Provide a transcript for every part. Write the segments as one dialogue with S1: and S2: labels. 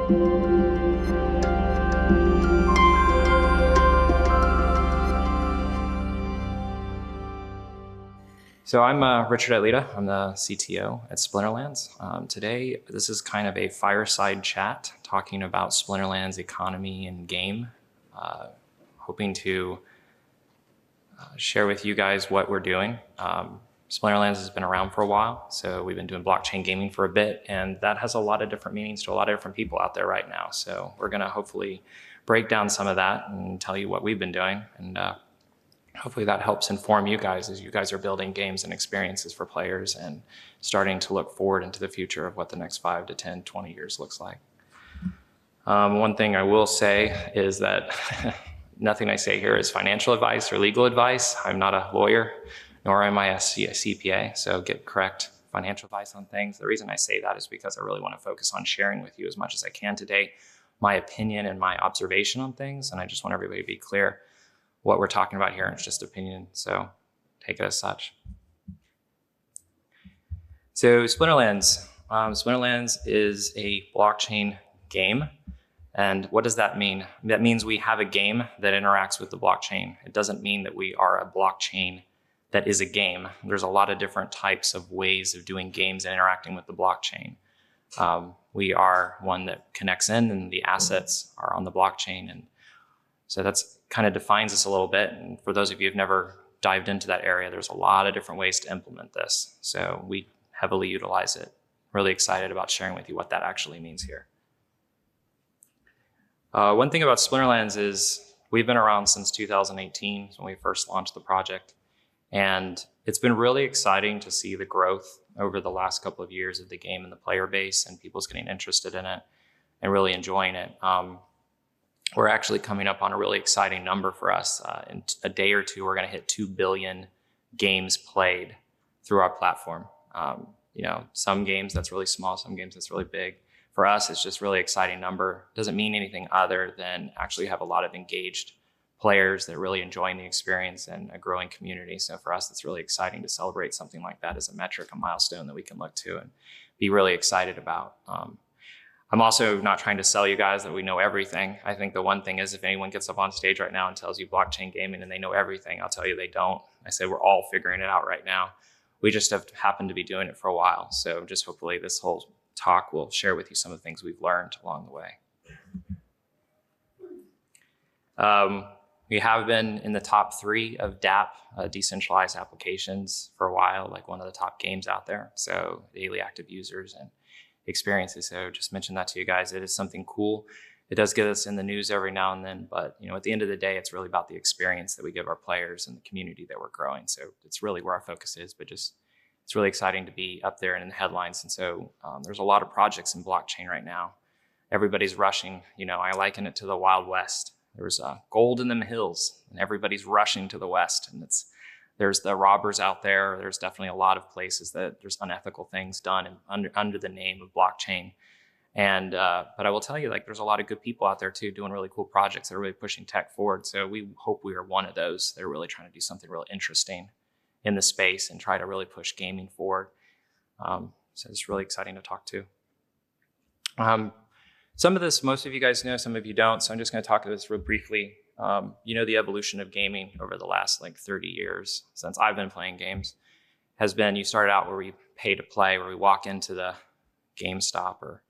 S1: So I'm Richard Adleta. I'm the CTO at Splinterlands. Today, this is kind of a fireside chat talking about Splinterlands economy and game. Hoping to share with you guys what we're doing. Splinterlands has been around for a while, so we've been doing blockchain gaming for a bit, and that has a lot of different meanings to a lot of different people out there right now. So we're gonna hopefully break down some of that and tell you what we've been doing, and hopefully that helps inform you guys as you guys are building games and experiences for players and starting to look forward into the future of what the next 5 to 10, 20 years looks like. One thing I will say is that nothing I say here is financial advice or legal advice. I'm not a lawyer, nor am I a CPA, so get correct financial advice on things. The reason I say that is because I really want to focus on sharing with you as much as I can today my opinion and my observation on things, and I just want everybody to be clear what we're talking about here, and it's just opinion, so take it as such. So Splinterlands. Splinterlands is a blockchain game. And what does that mean? That means we have a game that interacts with the blockchain. It doesn't mean that we are a blockchain that is a game. There's a lot of different types of ways of doing games and interacting with the blockchain. We are one that connects in, and the assets are on the blockchain. And so that's kind of defines us a little bit. And for those of you who've never dived into that area, there's a lot of different ways to implement this. So we heavily utilize it. Really excited about sharing with you what that actually means here. One thing about Splinterlands is we've been around since 2018 when we first launched the project. And it's been really exciting to see the growth over the last couple of years of the game and the player base, and people's getting interested in it and really enjoying it. We're actually coming up on a really exciting number for us. In a day or two, we're going to hit 2 billion games played through our platform. Some games that's really small, some games that's really big. For us, it's just really exciting number. Doesn't mean anything other than actually have a lot of engaged players that are really enjoying the experience and a growing community. So for us, it's really exciting to celebrate something like that as a metric, a milestone that we can look to and be really excited about. I'm also not trying to sell you guys that we know everything. I think the one thing is if anyone gets up on stage right now and tells you blockchain gaming and they know everything, I'll tell you they don't. I say we're all figuring it out right now. We just have happened to be doing it for a while. So just hopefully this whole talk will share with you some of the things we've learned along the way. We have been in the top 3 of DApp, decentralized applications, for a while, like one of the top games out there. So daily active users and experiences. So just mention that to you guys. It is something cool. It does get us in the news every now and then, but at the end of the day, it's really about the experience that we give our players and the community that we're growing. So it's really where our focus is, but just it's really exciting to be up there and in the headlines. And so there's a lot of projects in blockchain right now. Everybody's rushing. I liken it to the Wild West. There's gold in them hills, and everybody's rushing to the west. And there's the robbers out there. There's definitely a lot of places that there's unethical things done under the name of blockchain. And but I will tell you, there's a lot of good people out there too doing really cool projects that are really pushing tech forward. So we hope we are one of those that are really trying to do something really interesting in the space and try to really push gaming forward. So it's really exciting to talk to. Some of this, most of you guys know, some of you don't. So I'm just going to talk to this real briefly. The evolution of gaming over the last 30 years since I've been playing games has been, you started out where we pay to play, where we walk into the GameStop or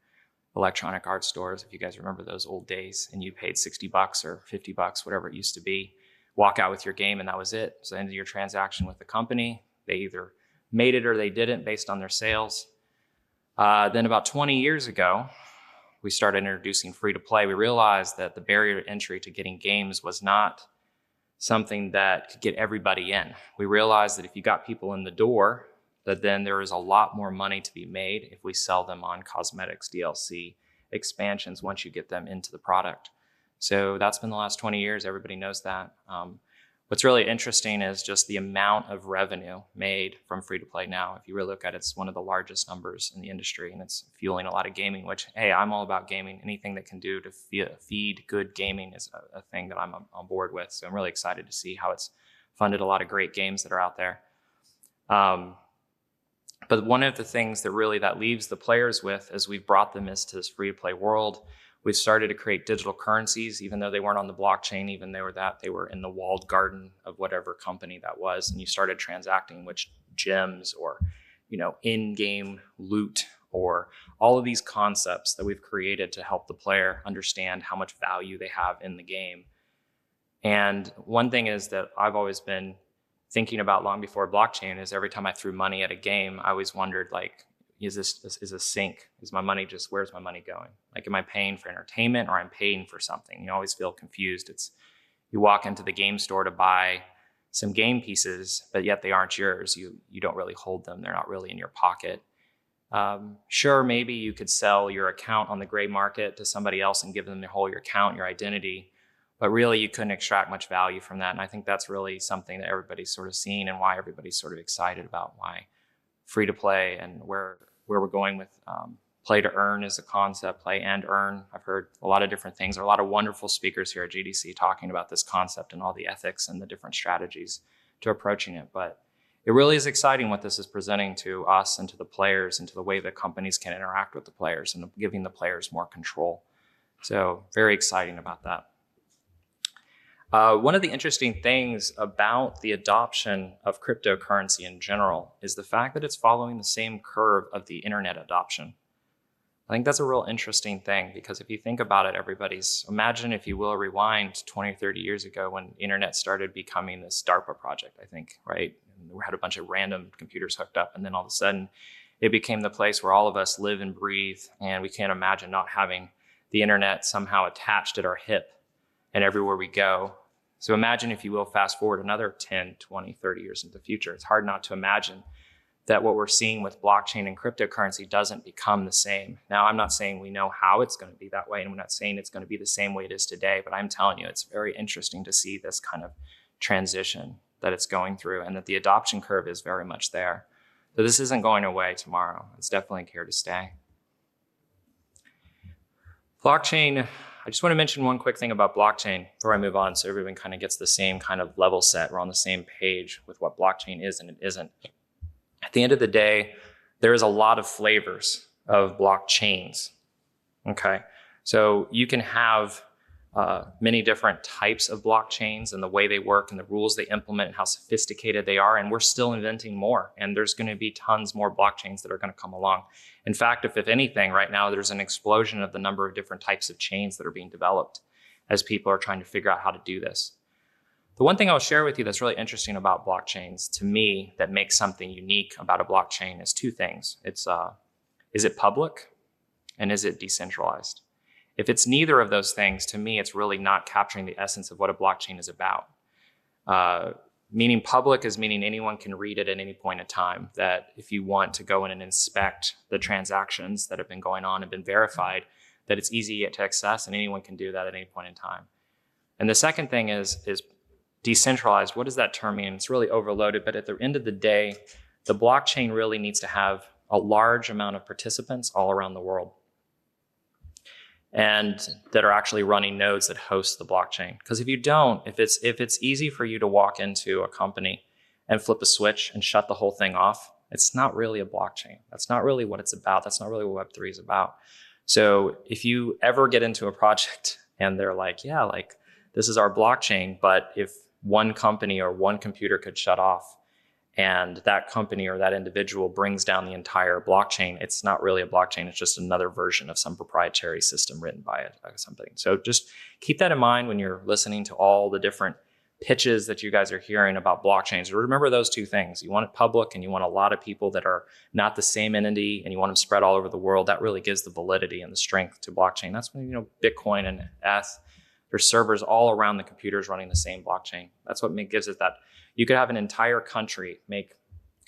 S1: Electronic Arts stores, if you guys remember those old days, and you paid $60 or $50, whatever it used to be, walk out with your game, and that was it. So the end of your transaction with the company, they either made it or they didn't based on their sales. Then about 20 years ago, we started introducing free to play. We realized that the barrier to entry to getting games was not something that could get everybody in. We realized that if you got people in the door, that then there is a lot more money to be made if we sell them on cosmetics, DLC, expansions once you get them into the product. So that's been the last 20 years. Everybody knows that. What's really interesting is just the amount of revenue made from free to play now. If you really look at it, it's one of the largest numbers in the industry, and it's fueling a lot of gaming, which, hey, I'm all about gaming. Anything that can do to feed good gaming is a thing that I'm on board with. So I'm really excited to see how it's funded a lot of great games that are out there. But one of the things that really that leaves the players with, as we've brought them into this free-to-play world, we've started to create digital currencies, even though they weren't on the blockchain, even though they were in the walled garden of whatever company that was, and you started transacting which gems or, in-game loot or all of these concepts that we've created to help the player understand how much value they have in the game. And one thing is that I've always been thinking about long before blockchain is every time I threw money at a game, I always wondered, like, is this sync? Is my money where's my money going? Like, am I paying for entertainment or I'm paying for something? You always feel confused. You walk into the game store to buy some game pieces, but yet they aren't yours. You don't really hold them. They're not really in your pocket. Sure, maybe you could sell your account on the gray market to somebody else and give them your account, your identity. But really, you couldn't extract much value from that. And I think that's really something that everybody's sort of seen and why everybody's sort of excited about why free to play and where we're going with play to earn is a concept, play and earn. I've heard a lot of different things. There are a lot of wonderful speakers here at GDC talking about this concept and all the ethics and the different strategies to approaching it. But it really is exciting what this is presenting to us and to the players and to the way that companies can interact with the players and giving the players more control. So very exciting about that. One of the interesting things about the adoption of cryptocurrency in general is the fact that it's following the same curve of the internet adoption. I think that's a real interesting thing because if you think about it, imagine, if you will, rewind 20 or 30 years ago when the internet started becoming this DARPA project, I think, right? And we had a bunch of random computers hooked up, and then all of a sudden it became the place where all of us live and breathe, and we can't imagine not having the internet somehow attached at our hip and everywhere we go. So imagine, if you will, fast forward another 10, 20, 30 years into the future. It's hard not to imagine that what we're seeing with blockchain and cryptocurrency doesn't become the same. Now, I'm not saying we know how it's going to be that way, and I'm not saying it's going to be the same way it is today, but I'm telling you, it's very interesting to see this kind of transition that it's going through and that the adoption curve is very much there. So this isn't going away tomorrow. It's definitely here to stay. Blockchain, I just want to mention one quick thing about blockchain before I move on so everyone kind of gets the same kind of level set. We're on the same page with what blockchain is and it isn't. At the end of the day, there is a lot of flavors of blockchains, okay? So you can have many different types of blockchains and the way they work and the rules they implement and how sophisticated they are, and we're still inventing more, and there's going to be tons more blockchains that are going to come along. In fact, if anything, right now there's an explosion of the number of different types of chains that are being developed as people are trying to figure out how to do this. The one thing I'll share with you that's really interesting about blockchains, to me, that makes something unique about a blockchain is two things. It's, is it public and is it decentralized? If it's neither of those things, to me, it's really not capturing the essence of what a blockchain is about. Meaning public is meaning anyone can read it at any point in time, that if you want to go in and inspect the transactions that have been going on and been verified, that it's easy to access and anyone can do that at any point in time. And the second thing is decentralized. What does that term mean? It's really overloaded, but at the end of the day, the blockchain really needs to have a large amount of participants all around the world and that are actually running nodes that host the blockchain. Because if you don't, if it's easy for you to walk into a company and flip a switch and shut the whole thing off, it's not really a blockchain. That's not really what it's about. That's not really what Web3 is about. So if you ever get into a project and they're like, yeah, like this is our blockchain, but if one company or one computer could shut off and that company or that individual brings down the entire blockchain, it's not really a blockchain. It's just another version of some proprietary system written by something. So just keep that in mind when you're listening to all the different pitches that you guys are hearing about blockchains. Remember those two things. You want it public and you want a lot of people that are not the same entity and you want them spread all over the world. That really gives the validity and the strength to blockchain. That's when, Bitcoin and ETH, there's servers all around the computers running the same blockchain. That's what gives it that. You could have an entire country make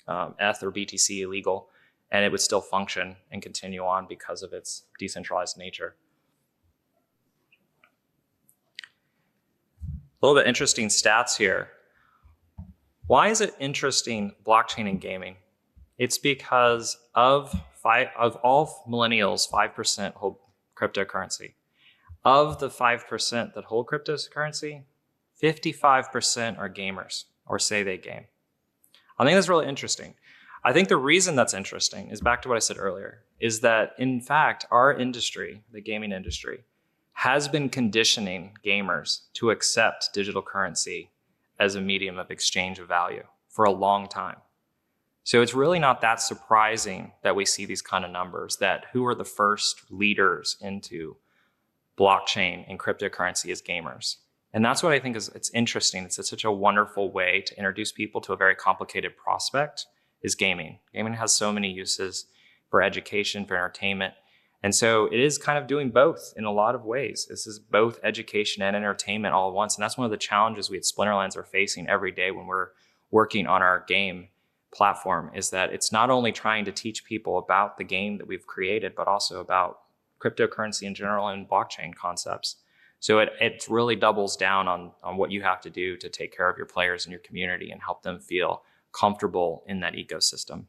S1: ETH or BTC illegal, and it would still function and continue on because of its decentralized nature. A little bit interesting stats here. Why is it interesting, blockchain and gaming? It's because of all millennials, 5% hold cryptocurrency. Of the 5% that hold cryptocurrency, 55% are gamers or say they game. I think that's really interesting. I think the reason that's interesting is back to what I said earlier, is that in fact, our industry, the gaming industry, has been conditioning gamers to accept digital currency as a medium of exchange of value for a long time. So it's really not that surprising that we see these kind of numbers, that who are the first leaders into blockchain and cryptocurrency as gamers. And that's what I think it's interesting. It's such a wonderful way to introduce people to a very complicated prospect is gaming. Gaming has so many uses for education, for entertainment. And so it is kind of doing both in a lot of ways. This is both education and entertainment all at once. And that's one of the challenges we at Splinterlands are facing every day when we're working on our game platform, is that it's not only trying to teach people about the game that we've created, but also about cryptocurrency in general and blockchain concepts. So it really doubles down on what you have to do to take care of your players and your community and help them feel comfortable in that ecosystem.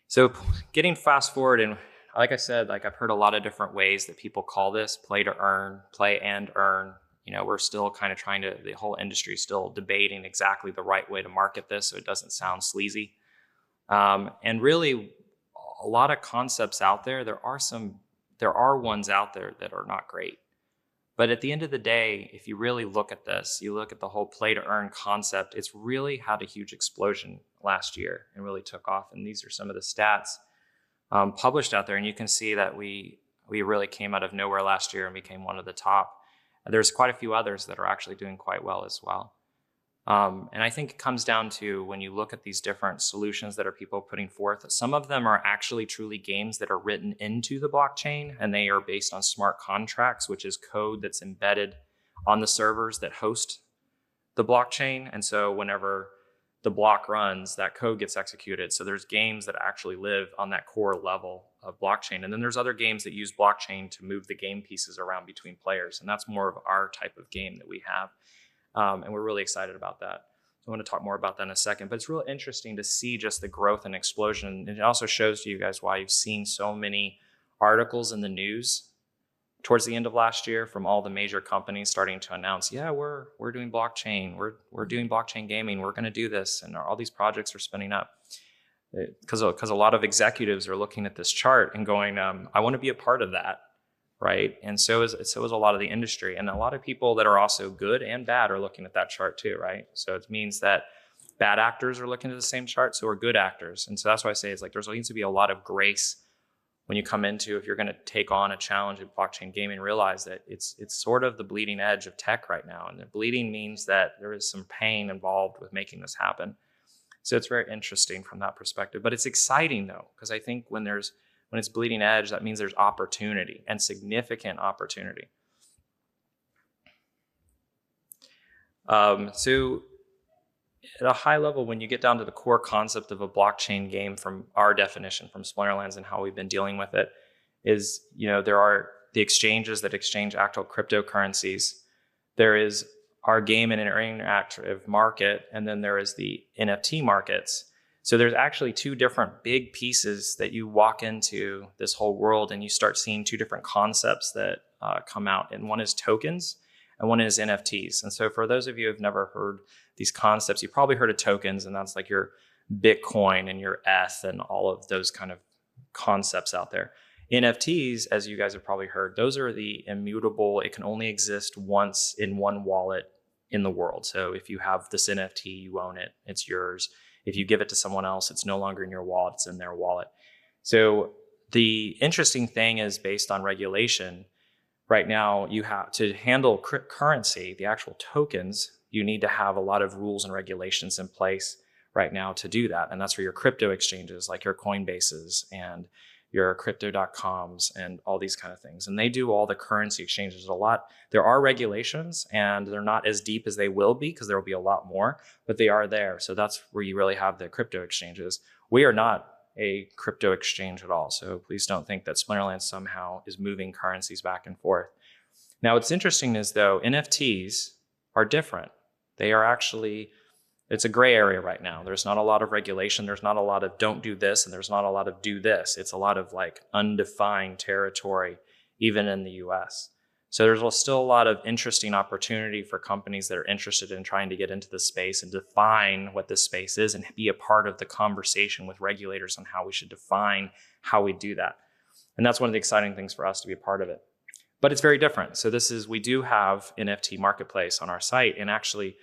S1: So getting fast forward, and like I said, like I've heard a lot of different ways that people call this play to earn, play and earn. You know, we're still kind of trying to, the whole industry is still debating exactly the right way to market this so it doesn't sound sleazy. And really, a lot of concepts out there, there are ones out there that are not great. But at the end of the day, if you really look at this, you look at the whole play to earn concept, it's really had a huge explosion last year and really took off. And these are some of the stats published out there. And you can see that we really came out of nowhere last year and became one of the top. There's quite a few others that are actually doing quite well as well. And I think it comes down to when you look at these different solutions that are people putting forth, some of them are actually truly games that are written into the blockchain, and they are based on smart contracts, which is code that's embedded on the servers that host the blockchain. And so whenever the block runs, that code gets executed. So there's games that actually live on that core level of blockchain. And then there's other games that use blockchain to move the game pieces around between players. And that's more of our type of game that we have. And we're really excited about that. So I want to talk more about that in a second. But it's really interesting to see just the growth and explosion. And it also shows to you guys why you've seen so many articles in the news towards the end of last year from all the major companies starting to announce, yeah, we're doing blockchain, we're doing blockchain gaming, we're going to do this, and all these projects are spinning up. Because a lot of executives are looking at this chart and going, I want to be a part of that, right? And so is a lot of the industry, and a lot of people that are also good and bad are looking at that chart too, right? So it means that bad actors are looking at the same chart, so are good actors, and so that's why I say it's like there needs to be a lot of grace when you come into, if you're going to take on a challenge in blockchain gaming, realize that it's sort of the bleeding edge of tech right now. And the bleeding means that there is some pain involved with making this happen. So it's very interesting from that perspective. But it's exciting though, because I think when it's bleeding edge, that means there's opportunity and significant opportunity. So at a high level, when you get down to the core concept of a blockchain game from our definition from Splinterlands and how we've been dealing with it is, there are the exchanges that exchange actual cryptocurrencies. There is our game and interactive market, and then there is the NFT markets. So there's actually two different big pieces that you walk into this whole world and you start seeing two different concepts that come out. And one is tokens and one is NFTs. And so for those of you who have never heard these concepts, you probably heard of tokens, and that's like your Bitcoin and your ETH and all of those kind of concepts out there. NFTs, as you guys have probably heard, those are the immutable, it can only exist once in one wallet in the world. So if you have this NFT, you own it, it's yours. If you give it to someone else, it's no longer in your wallet, it's in their wallet. So the interesting thing is, based on regulation, right now you have to handle currency, the actual tokens, you need to have a lot of rules and regulations in place right now to do that. And that's for your crypto exchanges, like your Coinbases and your crypto.coms and all these kind of things. And they do all the currency exchanges a lot. There are regulations, and they're not as deep as they will be because there will be a lot more, but they are there. So that's where you really have the crypto exchanges. We are not a crypto exchange at all. So please don't think that Splinterlands somehow is moving currencies back and forth. Now, what's interesting is, though, NFTs are different. They are actually, it's a gray area right now. There's not a lot of regulation. There's not a lot of don't do this, and there's not a lot of do this. It's a lot of like undefined territory, even in the US. So there's still a lot of interesting opportunity for companies that are interested in trying to get into this space and define what this space is and be a part of the conversation with regulators on how we should define how we do that. And that's one of the exciting things for us to be a part of it. But it's very different. So we do have NFT marketplace on our site. And actually,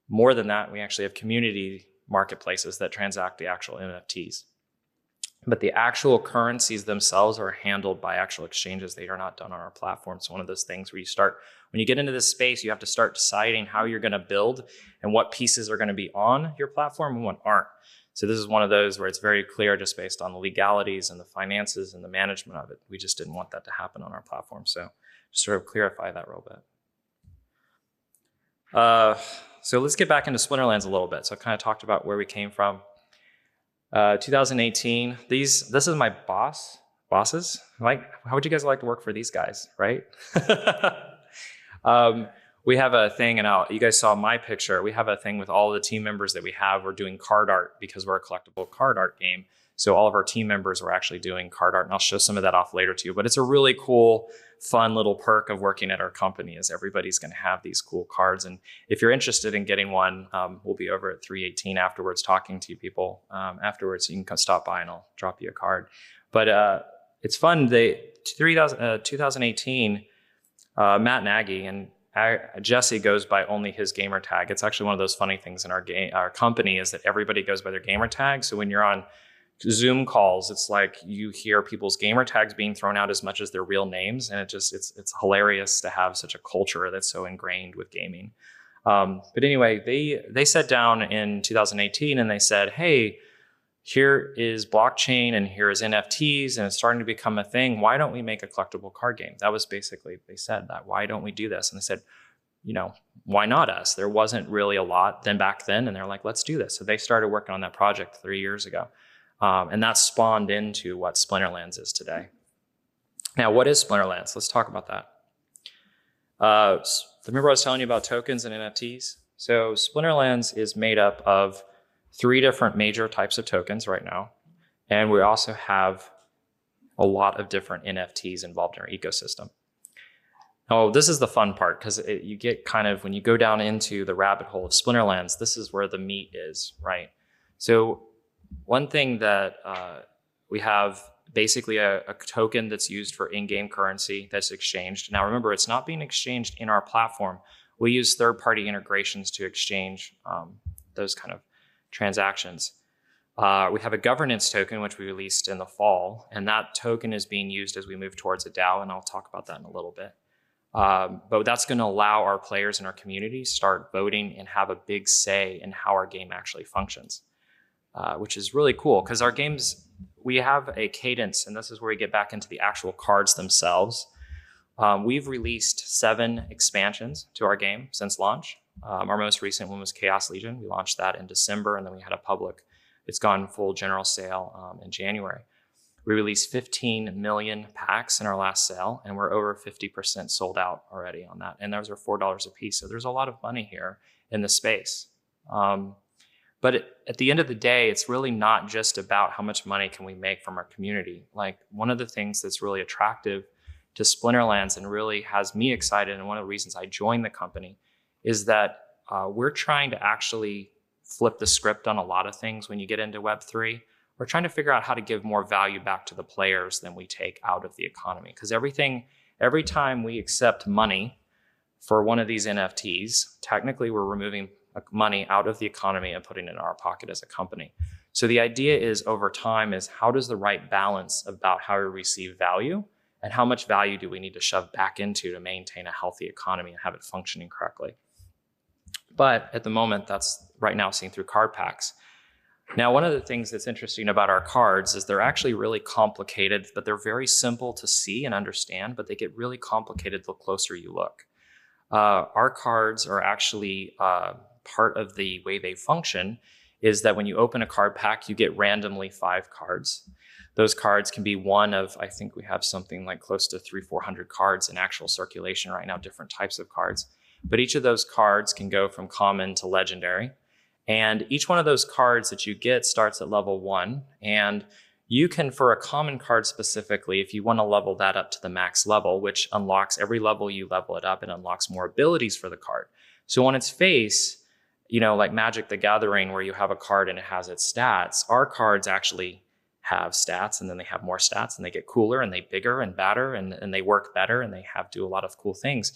S1: more than that, we actually have community marketplaces that transact the actual NFTs. But the actual currencies themselves are handled by actual exchanges. They are not done on our platform. It's one of those things where when you get into this space, you have to start deciding how you're going to build and what pieces are going to be on your platform and what aren't. So this is one of those where it's very clear just based on the legalities and the finances and the management of it. We just didn't want that to happen on our platform. So just sort of clarify that real bit. So let's get back into Splinterlands a little bit. So I kind of talked about where we came from. 2018, this is my bosses. Like, how would you guys like to work for these guys, right? We have a thing, and you guys saw my picture. We have a thing with all the team members that we have. We're doing card art because we're a collectible card art game. So all of our team members are actually doing card art, and I'll show some of that off later to you. But it's a really cool, fun little perk of working at our company is everybody's going to have these cool cards. And if you're interested in getting one, we'll be over at 318 afterwards talking to you people. Afterwards, you can come stop by and I'll drop you a card. But it's fun. 2018, Matt Nagy and Jesse goes by only his gamer tag. It's actually one of those funny things in our company is that everybody goes by their gamer tag. So when you're on Zoom calls, it's like you hear people's gamer tags being thrown out as much as their real names, and it's hilarious to have such a culture that's so ingrained with gaming. But anyway, they sat down in 2018 and they said, "Hey, here is blockchain and here is NFTs, and it's starting to become a thing. Why don't we make a collectible card game?" That was basically they said that. Why don't we do this? And they said, why not us? There wasn't really a lot back then, and they're like, let's do this. So they started working on that project 3 years ago. And that spawned into what Splinterlands is today. Now, what is Splinterlands? Let's talk about that. Remember I was telling you about tokens and NFTs? So Splinterlands is made up of 3 different major types of tokens right now. And we also have a lot of different NFTs involved in our ecosystem. Oh, this is the fun part because you get kind of, when you go down into the rabbit hole of Splinterlands, this is where the meat is, right? So one thing that we have basically a token that's used for in-game currency that's exchanged. Now, remember, it's not being exchanged in our platform. We use third-party integrations to exchange those kind of transactions. We have a governance token, which we released in the fall, and that token is being used as we move towards a DAO, and I'll talk about that in a little bit. But that's going to allow our players in our community start voting and have a big say in how our game actually functions. Which is really cool because our games, we have a cadence, and this is where we get back into the actual cards themselves. We've released 7 expansions to our game since launch. Our most recent one was Chaos Legion. We launched that in December, and then we had it's gone full general sale in January. We released 15 million packs in our last sale, and we're over 50% sold out already on that. And those are $4 a piece. So there's a lot of money here in the space. But at the end of the day, it's really not just about how much money can we make from our community. Like, one of the things that's really attractive to Splinterlands and really has me excited, and one of the reasons I joined the company, is that we're trying to actually flip the script on a lot of things when you get into Web3. We're trying to figure out how to give more value back to the players than we take out of the economy. Because every time we accept money for one of these NFTs, technically we're removing money out of the economy and putting it in our pocket as a company. So the idea is, over time, is how does the right balance about how we receive value and how much value do we need to shove back into to maintain a healthy economy and have it functioning correctly. But at the moment, that's right now seen through card packs. Now, one of the things that's interesting about our cards is they're actually really complicated, but they're very simple to see and understand, but they get really complicated the closer you look. Our cards are actually part of the way they function is that when you open a card pack, you get randomly 5 cards. Those cards can be one of, I think we have something like close to 300-400 cards in actual circulation right now, different types of cards. But each of those cards can go from common to legendary. And each one of those cards that you get starts at level 1. And you can, for a common card specifically, if you want to level that up to the max level, which unlocks every level you level it up, it unlocks more abilities for the card. So on its face, like Magic the Gathering, where you have a card and it has its stats, our cards actually have stats, and then they have more stats, and they get cooler, and they bigger and badder, and they work better, and they do a lot of cool things.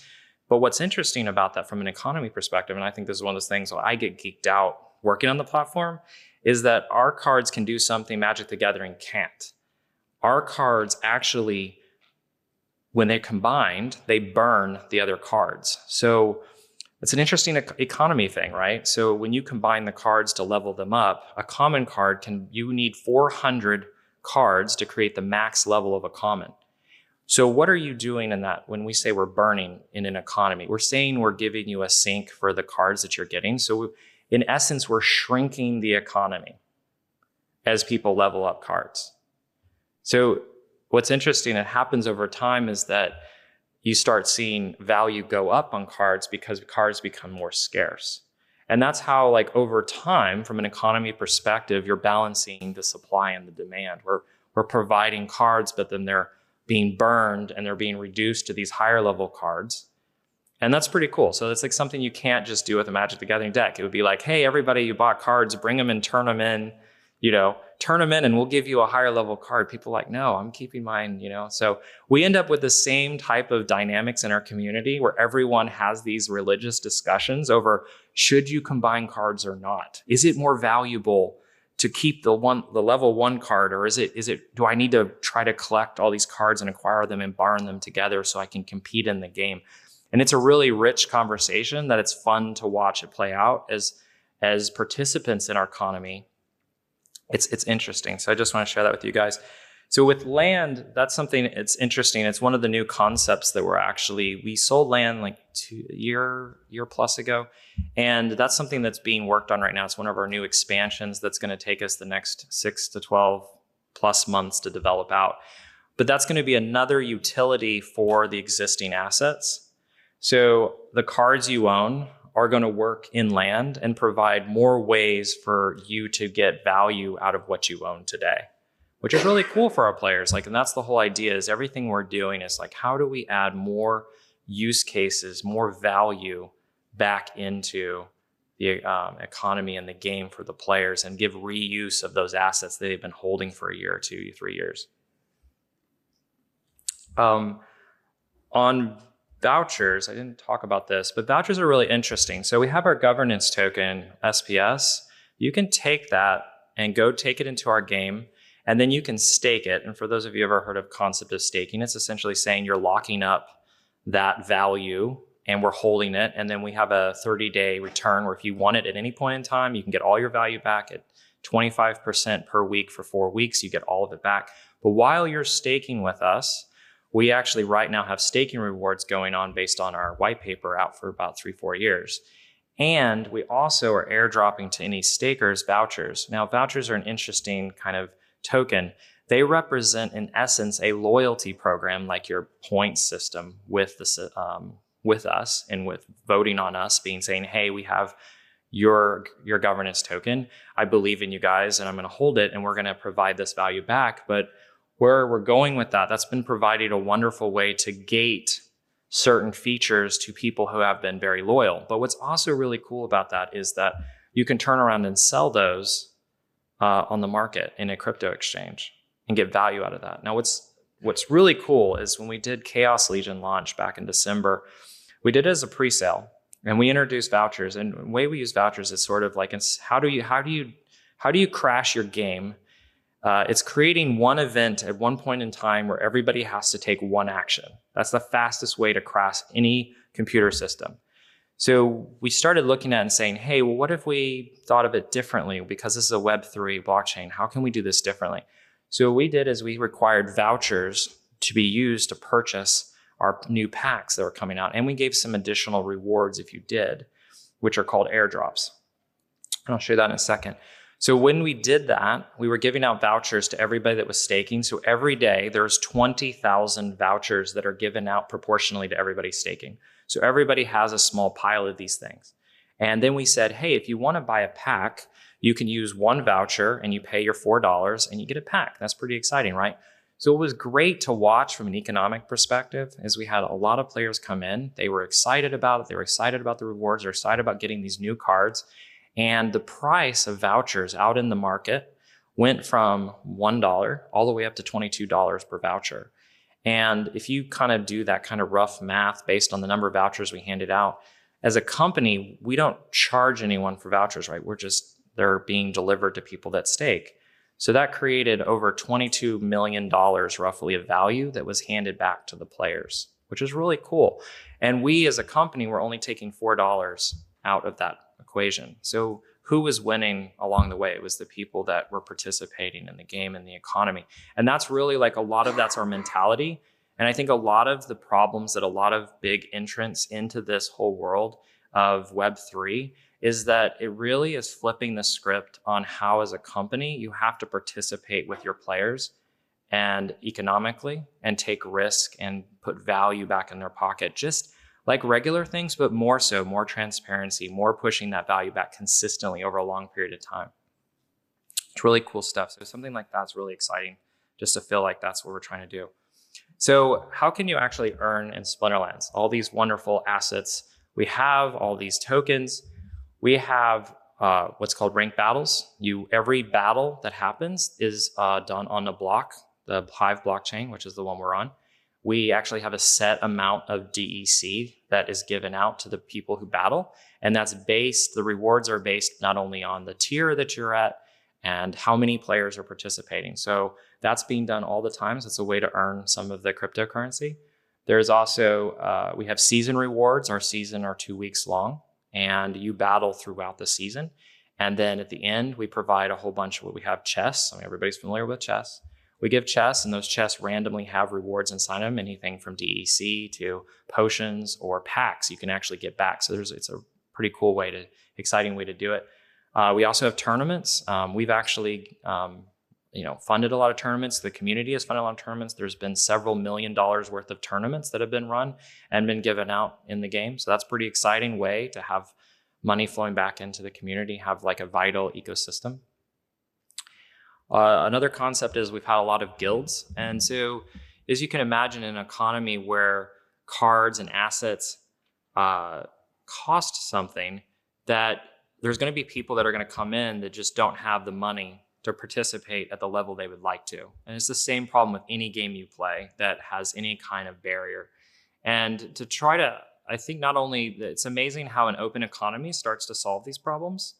S1: But what's interesting about that from an economy perspective, and I think this is one of those things where I get geeked out working on the platform, is that our cards can do something Magic the Gathering can't. Our cards actually, when they're combined, they burn the other cards. So it's an interesting economy thing, right? So when you combine the cards to level them up, a common card you need 400 cards to create the max level of a common. So what are you doing in that? When we say we're burning in an economy, we're saying we're giving you a sink for the cards that you're getting. So in essence, we're shrinking the economy as people level up cards. So what's interesting, it happens over time, is that you start seeing value go up on cards because cards become more scarce. And that's how, like, over time, from an economy perspective, you're balancing the supply and the demand. We're providing cards, but then they're being burned and they're being reduced to these higher level cards. And that's pretty cool. So it's like something you can't just do with a Magic the Gathering deck. It would be like, hey, everybody, you bought cards, bring them and turn them in, and we'll give you a higher level card. People are like, no, I'm keeping mine, So we end up with the same type of dynamics in our community where everyone has these religious discussions over, should you combine cards or not? Is it more valuable to keep the level 1 card, or do I need to try to collect all these cards and acquire them and burn them together so I can compete in the game? And it's a really rich conversation that it's fun to watch it play out as participants in our economy. It's interesting. So I just want to share that with you guys. So with land, that's something, it's interesting. It's one of the new concepts that we sold land like a year plus ago. And that's something that's being worked on right now. It's one of our new expansions that's going to take us the next 6 to 12 plus months to develop out. But that's going to be another utility for the existing assets. So the cards you own are going to work in land and provide more ways for you to get value out of what you own today, which is really cool for our players. And that's the whole idea, is everything we're doing is like, how do we add more use cases, more value back into the economy and the game for the players, and give reuse of those assets that they've been holding for a year or 2, 3 years. On Vouchers, I didn't talk about this, but vouchers are really interesting. So we have our governance token, SPS. You can take that and go take it into our game, and then you can stake it. And for those of you who have ever heard of concept of staking, it's essentially saying you're locking up that value and we're holding it. And then we have a 30-day return where if you want it at any point in time, you can get all your value back at 25% per week for 4 weeks. You get all of it back. But while you're staking with us, we actually right now have staking rewards going on based on our white paper out for about 3-4 years. And we also are airdropping to any stakers vouchers. Now, vouchers are an interesting kind of token. They represent, in essence, a loyalty program like your point system with us and with voting on us, saying, hey, we have your governance token. I believe in you guys, and I'm going to hold it, and we're going to provide this value back. But where we're going with that's been providing a wonderful way to gate certain features to people who have been very loyal. But what's also really cool about that is that you can turn around and sell those on the market in a crypto exchange and get value out of that. Now, what's really cool is when we did Chaos Legion launch back in December, we did it as a pre-sale, and we introduced vouchers. And the way we use vouchers is sort of like, how do you crash your game? It's creating one event at one point in time where everybody has to take one action. That's the fastest way to crash any computer system. So we started looking at it and saying, hey, well, what if we thought of it differently? Because this is a Web3 blockchain, how can we do this differently? So what we did is we required vouchers to be used to purchase our new packs that were coming out. And we gave some additional rewards if you did, which are called airdrops. And I'll show you that in a second. So when we did that, we were giving out vouchers to everybody that was staking. So every day there's 20,000 vouchers that are given out proportionally to everybody staking. So everybody has a small pile of these things. And then we said, hey, if you want to buy a pack, you can use one voucher and you pay your $4 and you get a pack. That's pretty exciting, right? So it was great to watch from an economic perspective as we had a lot of players come in. They were excited about it. They were excited about the rewards. They're excited about getting these new cards. And the price of vouchers out in the market went from $1 all the way up to $22 per voucher. And if you kind of do that kind of rough math based on the number of vouchers we handed out, as a company, we don't charge anyone for vouchers, right? They're being delivered to people that stake. So that created over $22 million roughly of value that was handed back to the players, which is really cool. And we as a company were only taking $4 out of that equation. So who was winning along the way? It was the people that were participating in the game and the economy. And that's really like a lot of that's our mentality. And I think a lot of the problems that a lot of big entrants into this whole world of Web3 is that it really is flipping the script on how, as a company, you have to participate with your players and economically and take risk and put value back in their pocket, just like regular things, but more so, more transparency, more pushing that value back consistently over a long period of time. It's really cool stuff. So something like that's really exciting, just to feel like that's what we're trying to do. So how can you actually earn in Splinterlands? All these wonderful assets. We have all these tokens. We have what's called rank battles. Every battle that happens is done on a block, the Hive blockchain, which is the one we're on. We actually have a set amount of DEC that is given out to the people who battle. And the rewards are based not only on the tier that you're at and how many players are participating. So that's being done all the time. So it's a way to earn some of the cryptocurrency. There's also, we have season rewards. Our season are 2 weeks long, and you battle throughout the season. And then at the end, we provide a whole bunch of what we have chess. I mean, everybody's familiar with chess. We give chess, and those chess randomly have rewards inside them, anything from DEC to potions or packs you can actually get back. So it's a pretty cool exciting way to do it. We also have tournaments. We've actually funded a lot of tournaments. The community has funded a lot of tournaments. There's been several $1 million worth of tournaments that have been run and been given out in the game. So that's a pretty exciting way to have money flowing back into the community, have like a vital ecosystem. Another concept is we've had a lot of guilds. And so as you can imagine, in an economy where cards and assets cost something, that there's going to be people that are going to come in that just don't have the money to participate at the level they would like to. And it's the same problem with any game you play that has any kind of barrier. And to try to, I think not only, it's amazing how an open economy starts to solve these problems.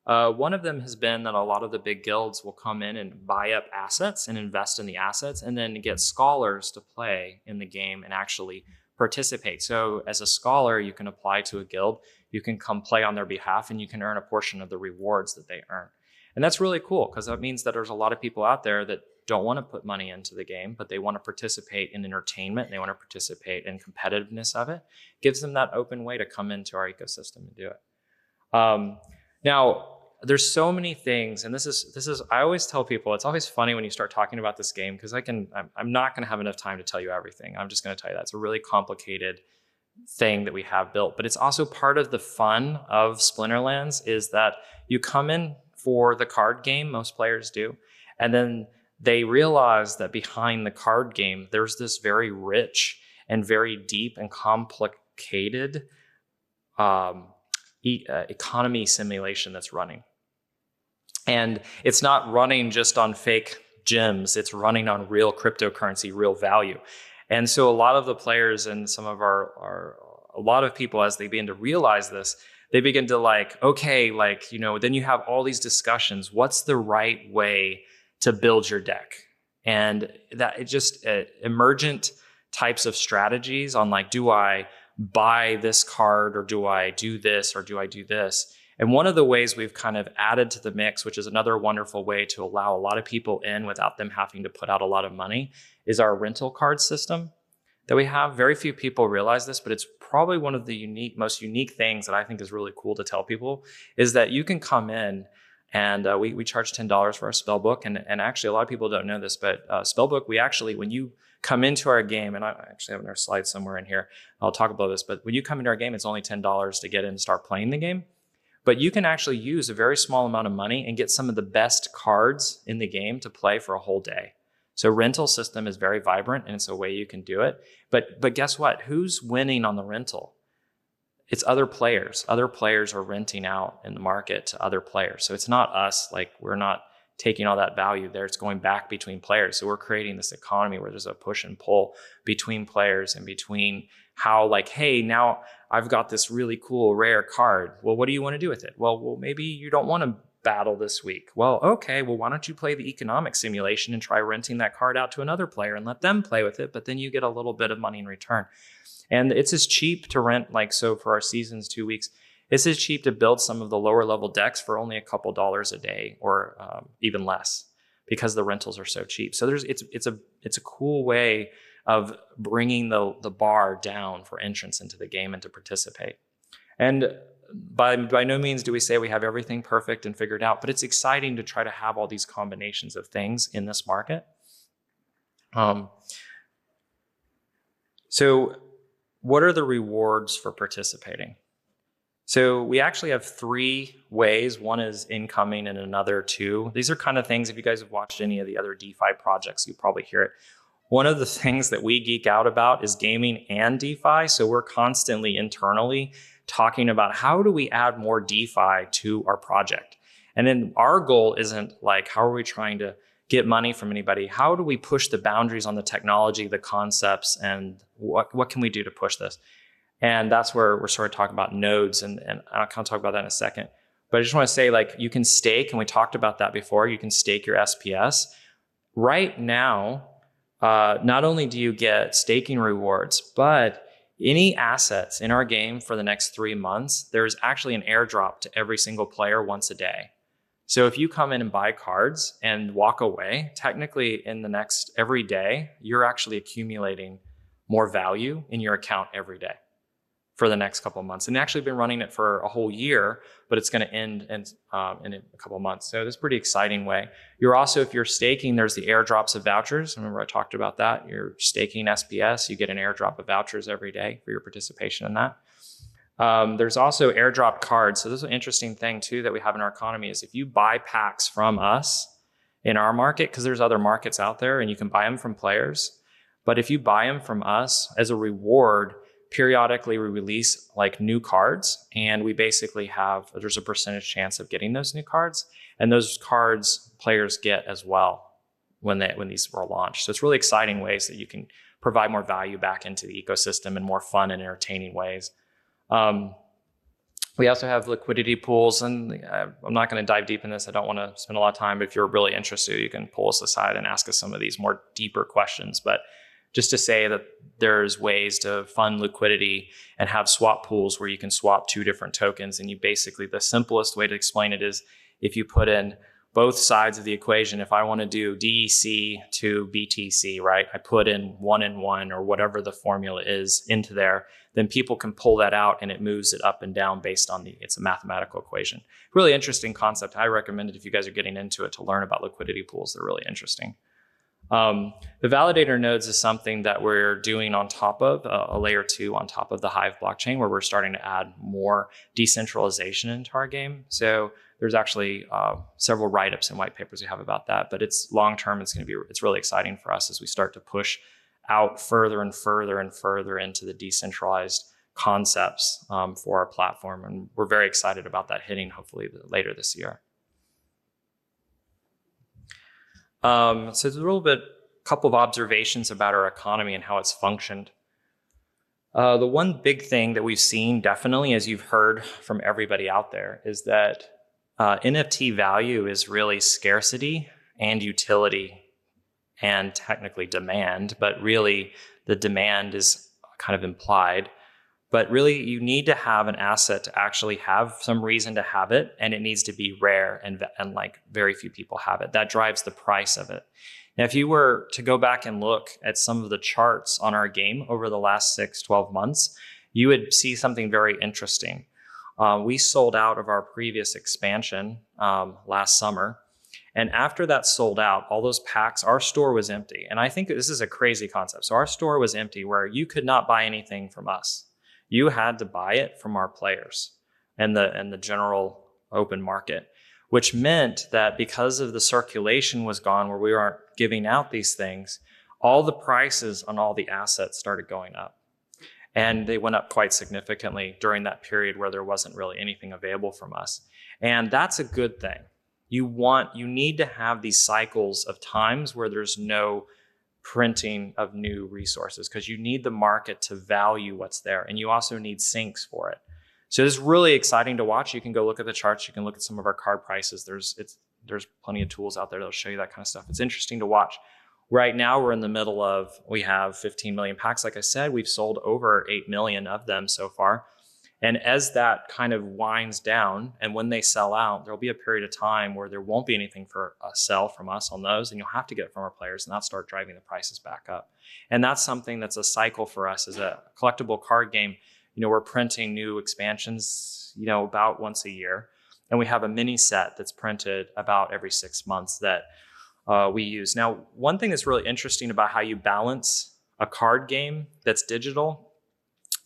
S1: One of them has been that a lot of the big guilds will come in and buy up assets and invest in the assets and then get scholars to play in the game and actually participate. So as a scholar, you can apply to a guild, you can come play on their behalf, and you can earn a portion of the rewards that they earn. And that's really cool because that means that there's a lot of people out there that don't want to put money into the game, but they want to participate in entertainment. They want to participate in competitiveness of it. Gives them that open way to come into our ecosystem and do it. Now, there's so many things, and this is I always tell people, it's always funny when you start talking about this game because I'm not going to have enough time to tell you everything. I'm just going to tell you that it's a really complicated thing that we have built, but it's also part of the fun of Splinterlands is that you come in for the card game, most players do, and then they realize that behind the card game, there's this very rich and very deep and complicated economy simulation that's running. And it's not running just on fake gems, it's running on real cryptocurrency, real value. And so a lot of the players and some of a lot of people, as they begin to realize this, they begin to then you have all these discussions. What's the right way to build your deck? And that it just emergent types of strategies on do I buy this card or do I do this or do I do this? And one of the ways we've kind of added to the mix, which is another wonderful way to allow a lot of people in without them having to put out a lot of money, is our rental card system that we have. Very few people realize this, but it's probably one of the most unique things that I think is really cool to tell people is that you can come in and we charge $10 for our spellbook. And actually a lot of people don't know this, but spellbook, when you come into our game, and I actually have our slides somewhere in here, I'll talk about this, but when you come into our game, it's only $10 to get in and start playing the game. But you can actually use a very small amount of money and get some of the best cards in the game to play for a whole day. So rental system is very vibrant, and it's a way you can do it. But guess what? Who's winning on the rental? It's other players. Other players are renting out in the market to other players. So it's not us, like we're not taking all that value there. It's going back between players. So we're creating this economy where there's a push and pull between players and between how like, hey, now I've got this really cool rare card. Well, what do you want to do with it? Well, maybe you don't want to battle this week. Well, okay, well, why don't you play the economic simulation and try renting that card out to another player and let them play with it, but then you get a little bit of money in return. And it's as cheap to rent, like, so for our seasons, 2 weeks, it's as cheap to build some of the lower level decks for only a couple dollars a day, or even less, because the rentals are so cheap. So it's a cool way of bringing the bar down for entrance into the game and to participate. And by no means do we say we have everything perfect and figured out, but it's exciting to try to have all these combinations of things in this market. So what are the rewards for participating? So we actually have 3 ways. One is incoming and another 2. These are kind of things, if you guys have watched any of the other DeFi projects, you probably hear it. One of the things that we geek out about is gaming and DeFi. So we're constantly internally talking about how do we add more DeFi to our project. And then our goal isn't like, how are we trying to get money from anybody? How do we push the boundaries on the technology, the concepts, and what can we do to push this? And that's where we're sort of talking about nodes, and I'll kind of talk about that in a second. But I just want to say, like, you can stake, and we talked about that before. You can stake your SPS. Right now, not only do you get staking rewards, but any assets in our game for the next 3 months, there's actually an airdrop to every single player once a day. So if you come in and buy cards and walk away, technically in the next every day, you're actually accumulating more value in your account every day for the next couple of months. And actually been running it for a whole year, but it's going to end in a couple of months. So this is a pretty exciting way. You're also, if you're staking, there's the airdrops of vouchers. Remember I talked about that. You're staking SPS, you get an airdrop of vouchers every day for your participation in that. There's also airdrop cards. So this is an interesting thing too that we have in our economy is if you buy packs from us in our market, because there's other markets out there and you can buy them from players, but if you buy them from us as a reward, periodically we release like new cards, and we basically there's a percentage chance of getting those new cards, and those cards players get as well when these were launched. So it's really exciting ways that you can provide more value back into the ecosystem in more fun and entertaining ways. We also have liquidity pools, and I'm not going to dive deep in this. I don't want to spend a lot of time, but if you're really interested, you can pull us aside and ask us some of these more deeper questions. But just to say that there's ways to fund liquidity and have swap pools where you can swap 2 different tokens. And you basically, the simplest way to explain it is if you put in both sides of the equation, if I want to do DEC to BTC, right? I put in 1 and 1 or whatever the formula is into there, then people can pull that out and it moves it up and down based on it's a mathematical equation. Really interesting concept. I recommend it if you guys are getting into it to learn about liquidity pools. They're really interesting. The validator nodes is something that we're doing on top of a layer 2 on top of the Hive blockchain, where we're starting to add more decentralization into our game. So there's actually several write-ups and white papers we have about that, but it's long-term. It's really exciting for us as we start to push out further and further and further into the decentralized concepts for our platform. And we're very excited about that hitting hopefully later this year. So there's a couple of observations about our economy and how it's functioned. The one big thing that we've seen, definitely, as you've heard from everybody out there, is that NFT value is really scarcity and utility and technically demand, but really the demand is kind of implied. But really, you need to have an asset to actually have some reason to have it, and it needs to be rare and like very few people have it. That drives the price of it. Now, if you were to go back and look at some of the charts on our game over the last 6-12 months, you would see something very interesting. We sold out of our previous expansion last summer. And after that sold out, all those packs, our store was empty. And I think this is a crazy concept. So our store was empty where you could not buy anything from us. You had to buy it from our players. and the general open market, which meant that because of the circulation was gone where we aren't giving out these things, all the prices on all the assets started going up. And they went up quite significantly during that period where there wasn't really anything available from us. And that's a good thing. You need to have these cycles of times where there's no printing of new resources, because you need the market to value what's there. And you also need sinks for it. So it's really exciting to watch. You can go look at the charts. You can look at some of our card prices. There's plenty of tools out there that'll show you that kind of stuff. It's interesting to watch. Right now, we're in the middle of, we have 15 million packs. Like I said, we've sold over 8 million of them so far. And as that kind of winds down, and when they sell out, there'll be a period of time where there won't be anything for a sell from us on those, and you'll have to get it from our players, and that'll start driving the prices back up. And that's something that's a cycle for us as a collectible card game. We're printing new expansions, about once a year. And we have a mini set that's printed about every 6 months that we use. Now, one thing that's really interesting about how you balance a card game that's digital,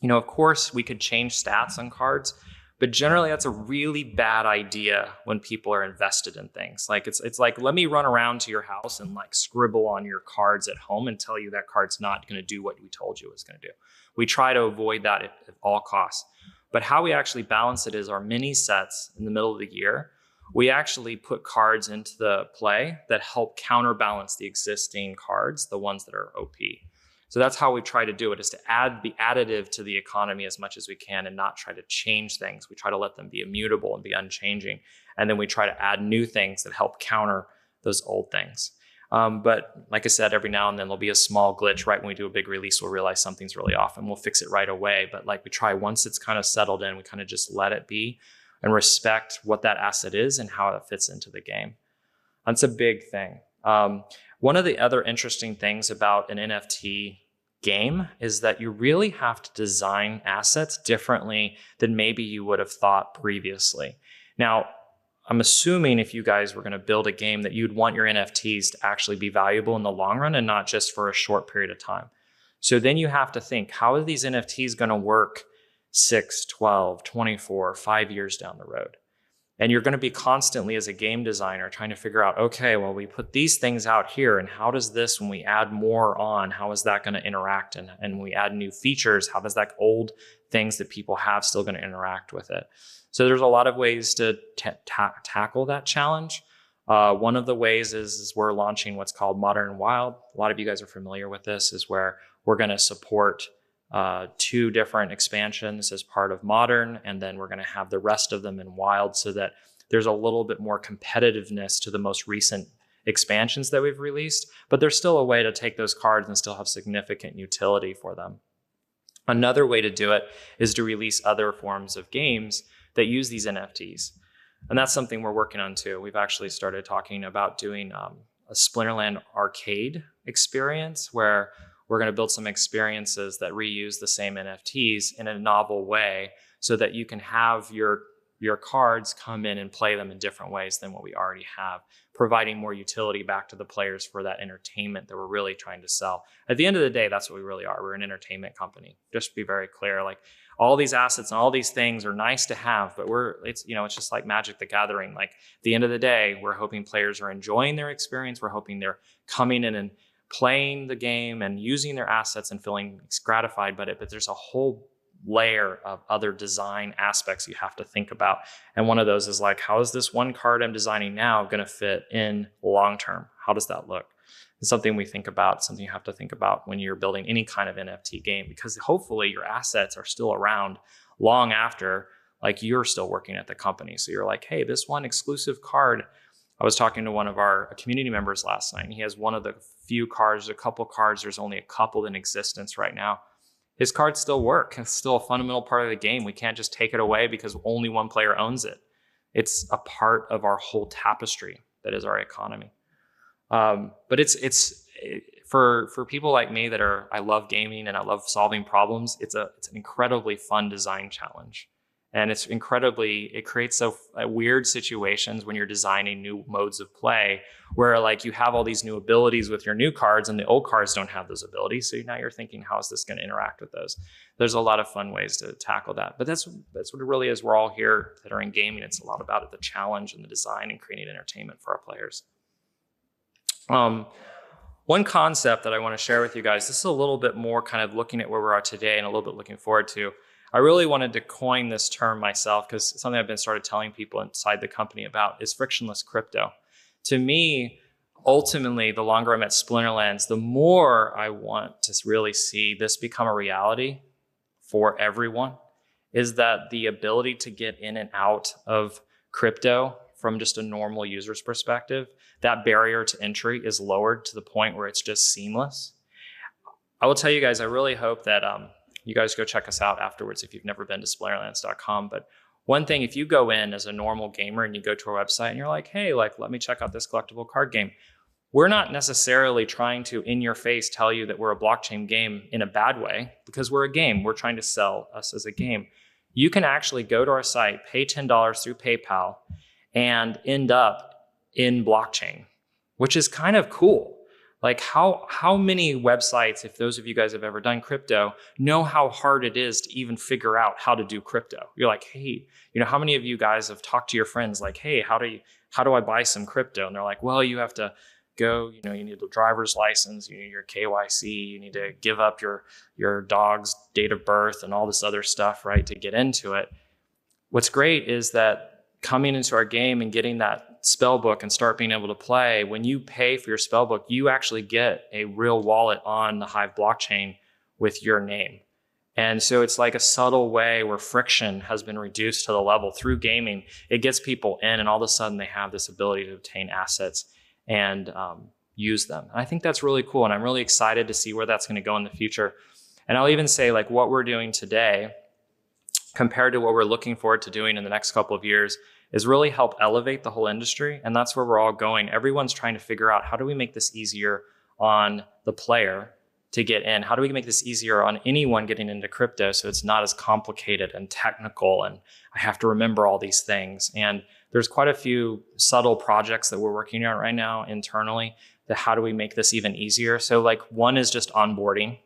S1: of course, we could change stats on cards, but generally that's a really bad idea when people are invested in things. Like it's like, let me run around to your house and like scribble on your cards at home and tell you that card's not going to do what we told you it was going to do. We try to avoid that at all costs. But how we actually balance it is our mini sets in the middle of the year. We actually put cards into the play that help counterbalance the existing cards, the ones that are OP. So that's how we try to do it, is to be additive to the economy as much as we can and not try to change things. We try to let them be immutable and be unchanging. And then we try to add new things that help counter those old things. But like I said, every now and then there'll be a small glitch. Right when we do a big release, we'll realize something's really off and we'll fix it right away. But like we try, once it's kind of settled in, we kind of just let it be and respect what that asset is and how it fits into the game. That's a big thing. One of the other interesting things about an NFT game is that you really have to design assets differently than maybe you would have thought previously. Now, I'm assuming if you guys were going to build a game that you'd want your NFTs to actually be valuable in the long run and not just for a short period of time. So then you have to think, how are these NFTs going to work 6, 12, 24, 5 years down the road? And you're going to be constantly, as a game designer, trying to figure out, okay, well, we put these things out here, and how does this, when we add more on, how is that going to interact? And when we add new features, how does that old things that people have still going to interact with it? So there's a lot of ways to tackle that challenge. One of the ways is we're launching what's called Modern and Wild. A lot of you guys are familiar with this, is where we're going to support 2 different expansions as part of Modern, and then we're going to have the rest of them in Wild, so that there's a little bit more competitiveness to the most recent expansions that we've released, but there's still a way to take those cards and still have significant utility for them. Another way to do it is to release other forms of games that use these NFTs. And that's something we're working on too. We've actually started talking about doing a Splinterland arcade experience, where we're going to build some experiences that reuse the same NFTs in a novel way, so that you can have your cards come in and play them in different ways than what we already have, providing more utility back to the players for that entertainment that we're really trying to sell. At the end of the day, that's what we really are. We're an entertainment company. Just to be very clear, like all these assets and all these things are nice to have, but it's just like Magic the Gathering. Like at the end of the day, we're hoping players are enjoying their experience. We're hoping they're coming in and playing the game and using their assets and feeling gratified by it. But there's a whole layer of other design aspects you have to think about. And one of those is like, how is this one card I'm designing now going to fit in long term? How does that look? It's something we think about, something you have to think about when you're building any kind of NFT game, because hopefully your assets are still around long after like you're still working at the company. So you're like, hey, this one exclusive card. I was talking to one of our community members last night, and he has one of the few cards, a couple cards. There's only a couple in existence right now. His cards still work. It's still a fundamental part of the game. We can't just take it away because only one player owns it. It's a part of our whole tapestry that is our economy. But it's for people like me I love gaming and I love solving problems. It's an incredibly fun design challenge. And it creates weird situations when you're designing new modes of play where like you have all these new abilities with your new cards and the old cards don't have those abilities. So now you're thinking, how is this going to interact with those? There's a lot of fun ways to tackle that. But that's what it really is. We're all here that are in gaming. It's a lot about the challenge and the design and creating entertainment for our players. One concept that I want to share with you guys, this is a little bit more kind of looking at where we are today and a little bit looking forward to. I really wanted to coin this term myself because something I've been started telling people inside the company about is frictionless crypto. To me, ultimately, the longer I'm at Splinterlands, the more I want to really see this become a reality for everyone, is that the ability to get in and out of crypto from just a normal user's perspective, that barrier to entry is lowered to the point where it's just seamless. I will tell you guys, I really hope that you guys go check us out afterwards if you've never been to splinterlands.com. But one thing, if you go in as a normal gamer and you go to our website and you're like, hey, like, let me check out this collectible card game. We're not necessarily trying to, in your face, tell you that we're a blockchain game in a bad way, because we're a game. We're trying to sell us as a game. You can actually go to our site, pay $10 through PayPal, and end up in blockchain, which is kind of cool. Like how many websites, if those of you guys have ever done crypto, know how hard it is to even figure out how to do crypto? You're like, hey, how many of you guys have talked to your friends like, hey, how do I buy some crypto? And they're like, well, you have to go, you need a driver's license, you need your KYC, you need to give up your dog's date of birth and all this other stuff, right, to get into it. What's great is that coming into our game and getting that spell book and start being able to play, when you pay for your spell book, you actually get a real wallet on the Hive blockchain with your name. And so it's like a subtle way where friction has been reduced to the level through gaming. It gets people in and all of a sudden they have this ability to obtain assets and use them. And I think that's really cool. And I'm really excited to see where that's going to go in the future. And I'll even say like what we're doing today compared to what we're looking forward to doing in the next couple of years is really help elevate the whole industry. And that's where we're all going. Everyone's trying to figure out, how do we make this easier on the player to get in? How do we make this easier on anyone getting into crypto so it's not as complicated and technical and I have to remember all these things? And there's quite a few subtle projects that we're working on right now internally that how do we make this even easier? So like one is just onboarding.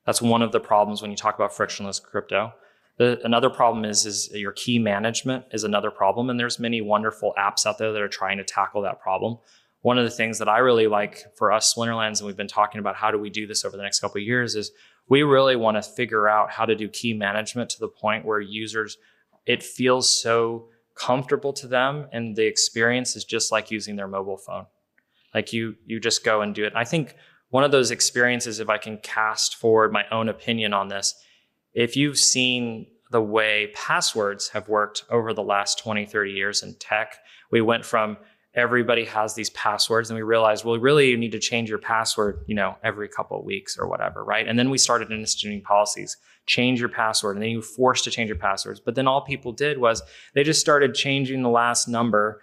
S1: That's one of the problems when you talk about frictionless crypto. Another problem is your key management is another problem. And there's many wonderful apps out there that are trying to tackle that problem. One of the things that I really like for us Splinterlands, and we've been talking about how do we do this over the next couple of years, is we really want to figure out how to do key management to the point where users, it feels so comfortable to them and the experience is just like using their mobile phone. Like you just go and do it. I think one of those experiences, if I can cast forward my own opinion on this, if you've seen the way passwords have worked over the last 20, 30 years in tech, we went from everybody has these passwords and we realized, well, really you need to change your password, every couple of weeks or whatever, right? And then we started instituting policies, change your password, and then you were forced to change your passwords. But then all people did was they just started changing the last number,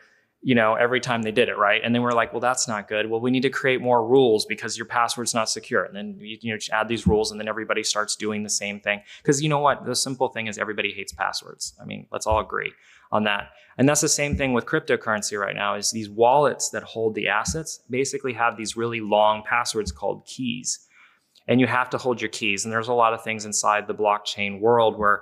S1: every time they did it, right? And then we're like, well, that's not good. Well, we need to create more rules because your password's not secure. And then you add these rules and then everybody starts doing the same thing. Because you know what? The simple thing is everybody hates passwords. I mean, let's all agree on that. And that's the same thing with cryptocurrency right now, is these wallets that hold the assets basically have these really long passwords called keys. And you have to hold your keys. And there's a lot of things inside the blockchain world where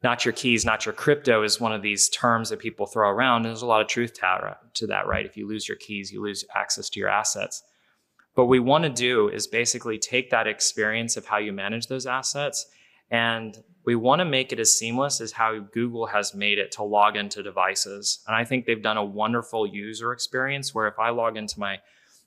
S1: not your keys, not your crypto is one of these terms that people throw around. And there's a lot of truth to that, right? If you lose your keys, you lose access to your assets. But what we want to do is basically take that experience of how you manage those assets, and we want to make it as seamless as how Google has made it to log into devices. And I think they've done a wonderful user experience where if I log into my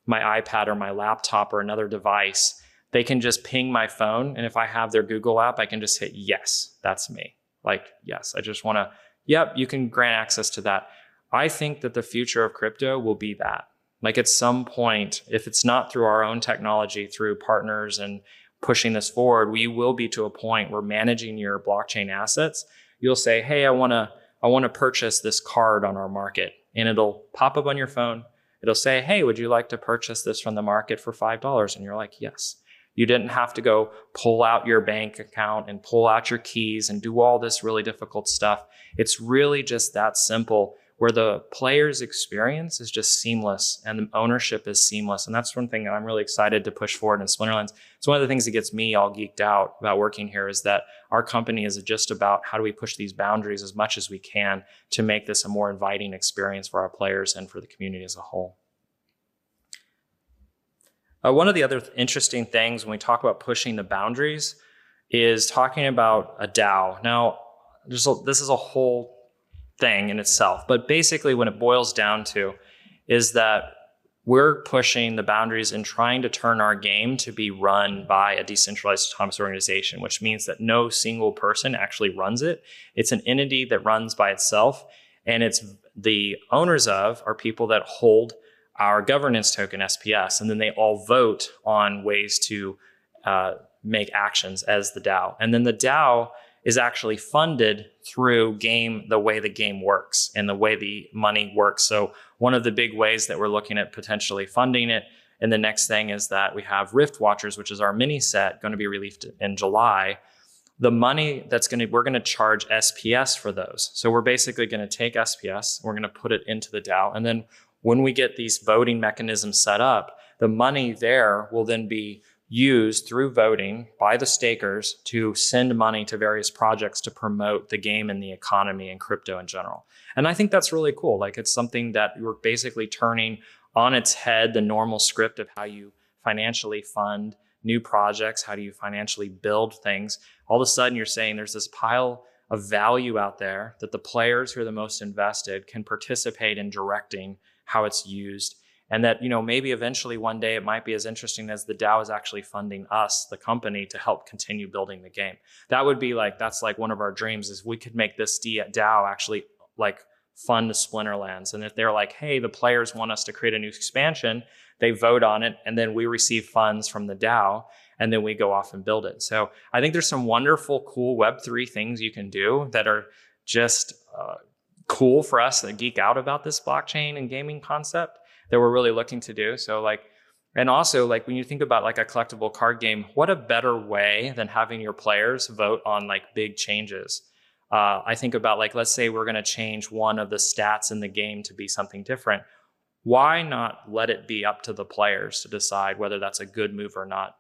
S1: iPad or my laptop or another device, they can just ping my phone. And if I have their Google app, I can just hit, yes, that's me. Like, yes, I just want to, yep, you can grant access to that. I think that the future of crypto will be that. Like at some point, if it's not through our own technology, through partners and pushing this forward, we will be to a point where managing your blockchain assets, you'll say, hey, I want to purchase this card on our market. And it'll pop up on your phone. It'll say, hey, would you like to purchase this from the market for $5? And you're like, yes. You didn't have to go pull out your bank account and pull out your keys and do all this really difficult stuff. It's really just that simple, where the player's experience is just seamless and the ownership is seamless. And that's one thing that I'm really excited to push forward in Splinterlands. It's one of the things that gets me all geeked out about working here, is that our company is just about how do we push these boundaries as much as we can to make this a more inviting experience for our players and for the community as a whole. One of the other interesting things when we talk about pushing the boundaries is talking about a DAO. Now, this is a whole thing in itself, but basically what it boils down to is that we're pushing the boundaries and trying to turn our game to be run by a decentralized autonomous organization, which means that no single person actually runs it. It's an entity that runs by itself, and it's the owners of are people that hold our governance token SPS, and then they all vote on ways to make actions as the DAO. And then the DAO is actually funded through the way the game works and the way the money works. So one of the big ways that we're looking at potentially funding it, and the next thing is that we have Vouchers, which is our mini set, going to be released in July. The money we're going to charge SPS for those. So we're basically going to take SPS, we're going to put it into the DAO, and then when we get these voting mechanisms set up, the money there will then be used through voting by the stakers to send money to various projects to promote the game and the economy and crypto in general. And I think that's really cool. Like, it's something that you're basically turning on its head the normal script of how you financially fund new projects, how do you financially build things. All of a sudden you're saying there's this pile of value out there that the players who are the most invested can participate in directing how it's used. And that, maybe eventually one day it might be as interesting as the DAO is actually funding us, the company, to help continue building the game. That's one of our dreams, is we could make this DAO actually fund Splinterlands. And if they're like, hey, the players want us to create a new expansion, they vote on it, and then we receive funds from the DAO, and then we go off and build it. So I think there's some wonderful, cool Web3 things you can do that are just cool for us that geek out about this blockchain and gaming concept that we're really looking to do. So and also when you think about a collectible card game, what a better way than having your players vote on big changes. I think about let's say we're going to change one of the stats in the game to be something different. Why not let it be up to the players to decide whether that's a good move or not?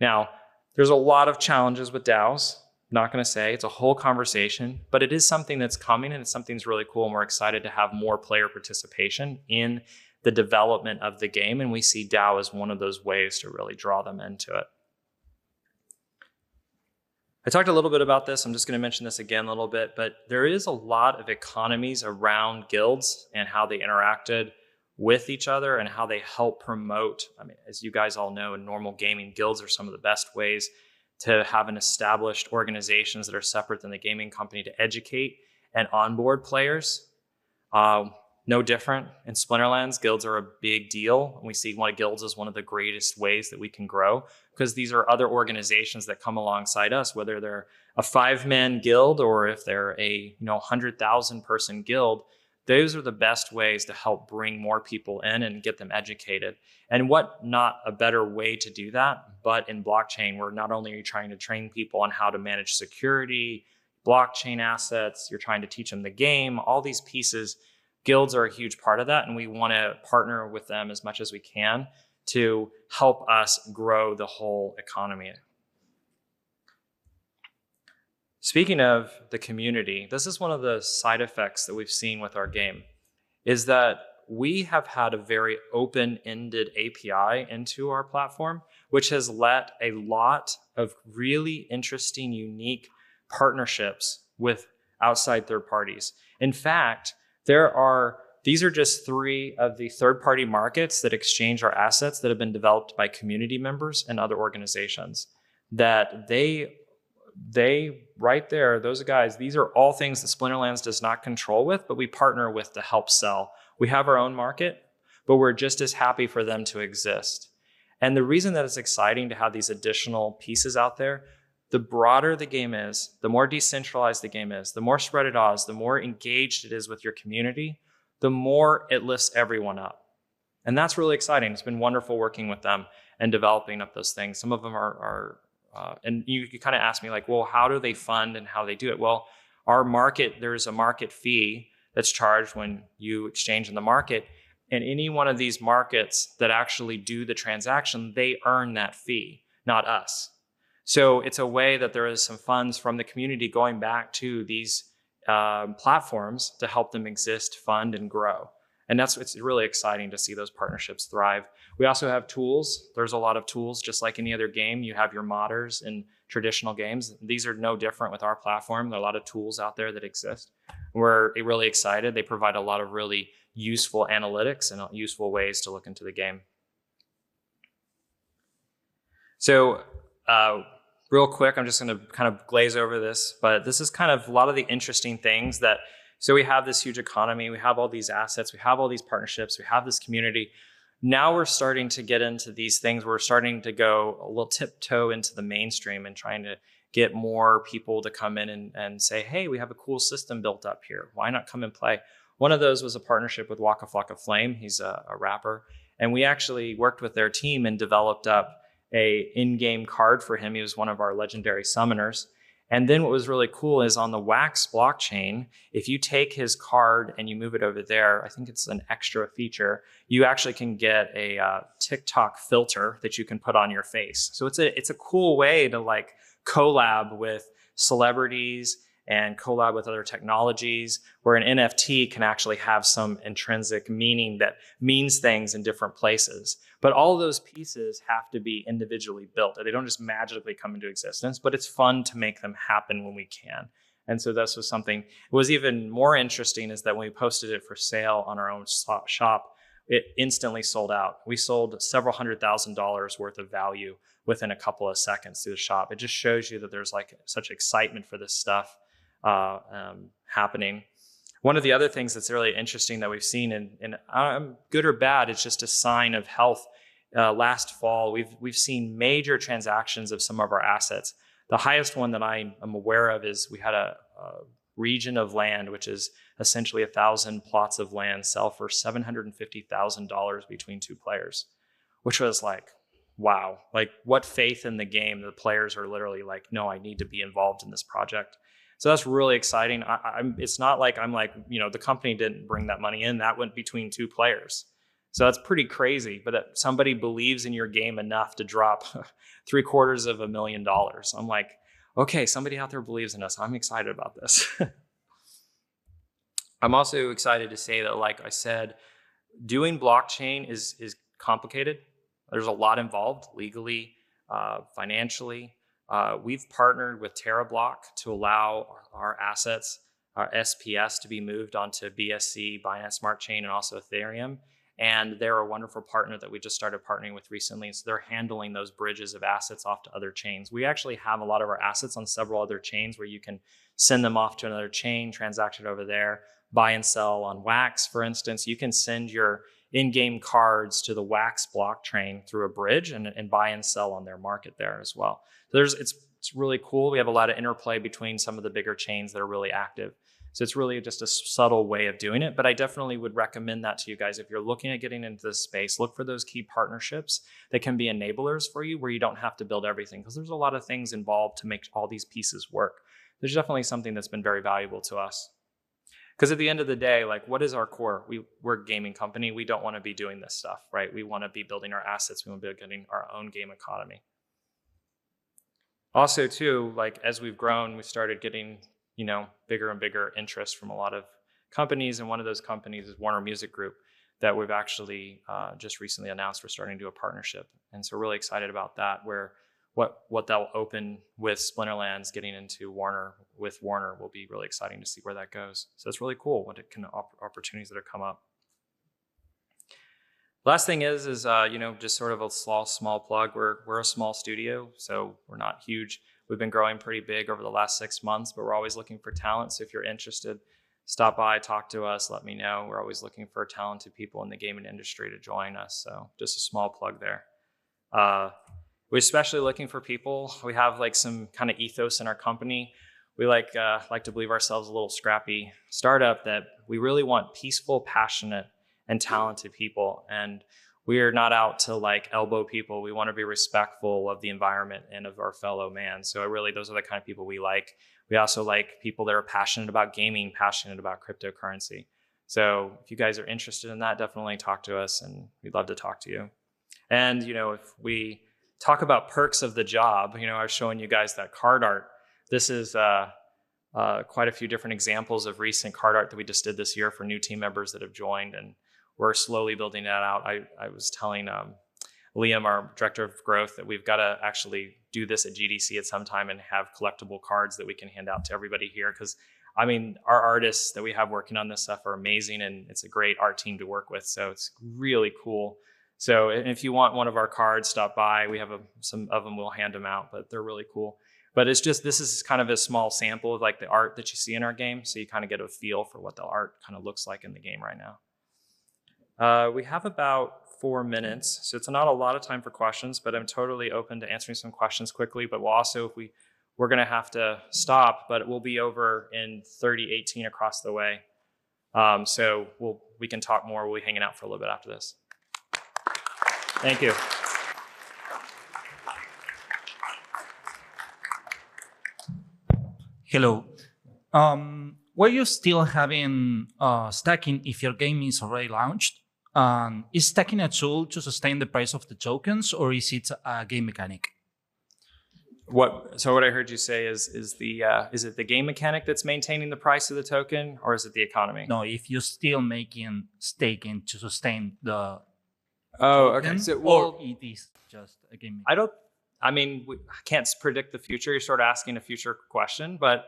S1: Now, there's a lot of challenges with DAOs. Not going to say it's a whole conversation, but it is something that's coming, and it's something that's really cool. And we're excited to have more player participation in the development of the game. And we see DAO as one of those ways to really draw them into it. I talked a little bit about this. I'm just going to mention this again a little bit, but there is a lot of economies around guilds and how they interacted with each other and how they help promote. As you guys all know, in normal gaming, guilds are some of the best ways to have an established organizations that are separate than the gaming company to educate and onboard players. No different in Splinterlands. Guilds are a big deal. And we see guilds as one of the greatest ways that we can grow, because these are other organizations that come alongside us, whether they're a 5-man guild or if they're a 100,000 person guild. Those are the best ways to help bring more people in and get them educated. And what not a better way to do that, but in blockchain, where not only are you trying to train people on how to manage security, blockchain assets, you're trying to teach them the game, all these pieces. Guilds are a huge part of that, and we want to partner with them as much as we can to help us grow the whole economy. Speaking of the community, this is one of the side effects that we've seen with our game, is that we have had a very open-ended API into our platform, which has let a lot of really interesting, unique partnerships with outside third parties. In fact, these are just 3 of the third-party markets that exchange our assets that have been developed by community members and other organizations. That they right there, those guys, these are all things that Splinterlands does not control with, but we partner with to help sell. We have our own market, but we're just as happy for them to exist. And the reason that it's exciting to have these additional pieces out there, the broader the game is, the more decentralized the game is, the more spread it is, the more engaged it is with your community, the more it lifts everyone up. And that's really exciting. It's been wonderful working with them and developing up those things. Some of them and you kind of ask me like, well, how do they fund and how they do it? Well, our market, there's a market fee that's charged when you exchange in the market. And any one of these markets that actually do the transaction, they earn that fee, not us. So it's a way that there is some funds from the community going back to these platforms to help them exist, fund, and grow. And it's really exciting to see those partnerships thrive. We also have tools. There's a lot of tools, just like any other game. You have your modders in traditional games. These are no different with our platform. There are a lot of tools out there that exist. We're really excited. They provide a lot of really useful analytics and useful ways to look into the game. So real quick, I'm just going to kind of glaze over this, but this is kind of a lot of the interesting things that, so we have this huge economy, we have all these assets, we have all these partnerships, we have this community. Now we're starting to get into these things. We're starting to go a little tiptoe into the mainstream and trying to get more people to come in and say, hey, we have a cool system built up here. Why not come and play? One of those was a partnership with Waka Flocka Flame. He's a rapper. And we actually worked with their team and developed up a in-game card for him. He was one of our legendary summoners. And then what was really cool is on the Wax blockchain, if you take his card and you move it over there, I think it's an extra feature, you actually can get a TikTok filter that you can put on your face. So it's a cool way to like collab with celebrities and collab with other technologies, where an NFT can actually have some intrinsic meaning that means things in different places. But all of those pieces have to be individually built. They don't just magically come into existence, but it's fun to make them happen when we can. And so this was something, it was even more interesting is that when we posted it for sale on our own shop, it instantly sold out. We sold several $100,000 worth of value within a couple of seconds through the shop. It just shows you that there's like such excitement for this stuff happening. One of the other things that's really interesting that we've seen, and good or bad, it's just a sign of health. Last fall, we've seen major transactions of some of our assets. The highest one that I am aware of is we had a region of land, which is essentially 1,000 plots of land, sell for $750,000 between two players, which was like, wow, like what faith in the game. The players are literally like, no, I need to be involved in this project. So that's really exciting. It's not like I'm like, the company didn't bring that money in. That went between two players. So that's pretty crazy. But that somebody believes in your game enough to drop $750,000. I'm like, okay, somebody out there believes in us. I'm excited about this. I'm also excited to say that, like I said, doing blockchain is complicated. There's a lot involved legally, financially. We've partnered with TerraBlock to allow our assets, our SPS, to be moved onto BSC, Binance Smart Chain, and also Ethereum. And they're a wonderful partner that we just started partnering with recently. So they're handling those bridges of assets off to other chains. We actually have a lot of our assets on several other chains where you can send them off to another chain, transact it over there, buy and sell on Wax, for instance. You can send your in-game cards to the Wax blockchain through a bridge and buy and sell on their market there as well. So it's really cool. We have a lot of interplay between some of the bigger chains that are really active. So it's really just a subtle way of doing it. But I definitely would recommend that to you guys. If you're looking at getting into this space, look for those key partnerships that can be enablers for you, where you don't have to build everything, because there's a lot of things involved to make all these pieces work. There's definitely something that's been very valuable to us. Because at the end of the day, like, what is our core? We're a gaming company. We don't want to be doing this stuff, right? We want to be building our assets. We want to be getting our own game economy. Also, too, like as we've grown, we started getting bigger and bigger interest from a lot of companies. And one of those companies is Warner Music Group, that we've actually just recently announced we're starting to do a partnership. And so we're really excited about that, where what that will open with Splinterlands getting into Warner will be really exciting to see where that goes. So it's really cool what it can opportunities that have come up. Last thing is just sort of a small plug. We're a small studio, so we're not huge. We've been growing pretty big over the last 6 months, but we're always looking for talent. So if you're interested, stop by, talk to us, let me know. We're always looking for talented people in the gaming industry to join us. So just a small plug there. We're especially looking for people. We have like some kind of ethos in our company. We like to believe ourselves a little scrappy startup, that we really want peaceful, passionate, and talented people. And we are not out to like elbow people. We want to be respectful of the environment and of our fellow man. So really, those are the kind of people we like. We also like people that are passionate about gaming, passionate about cryptocurrency. So if you guys are interested in that, definitely talk to us, and we'd love to talk to you. And, if we talk about perks of the job, I was showing you guys that card art. This is quite a few different examples of recent card art that we just did this year for new team members that have joined, and we're slowly building that out. I was telling Liam, our director of growth, that we've got to actually do this at GDC at some time and have collectible cards that we can hand out to everybody here. Because, our artists that we have working on this stuff are amazing, and it's a great art team to work with. So it's really cool. So if you want one of our cards, stop by. We have some of them, we'll hand them out, but they're really cool. But it's just, this is kind of a small sample of like the art that you see in our game. So you kind of get a feel for what the art kind of looks like in the game right now. We have about 4 minutes, so it's not a lot of time for questions, but I'm totally open to answering some questions quickly. But we'll also, if we're going to have to stop, but we'll be over in 3018 across the way. So we can talk more. We'll be hanging out for a little bit after this. Thank you.
S2: Hello. Were you still having stacking if your game is already launched? Is stacking a tool to sustain the price of the tokens, or is it a game mechanic?
S1: So what I heard you say is it the game mechanic that's maintaining the price of the token, or is it the economy?
S2: No, if you're still making staking to sustain the
S1: token, okay.
S2: Or it is just a game mechanic.
S1: I can't predict the future. You're sort of asking a future question, but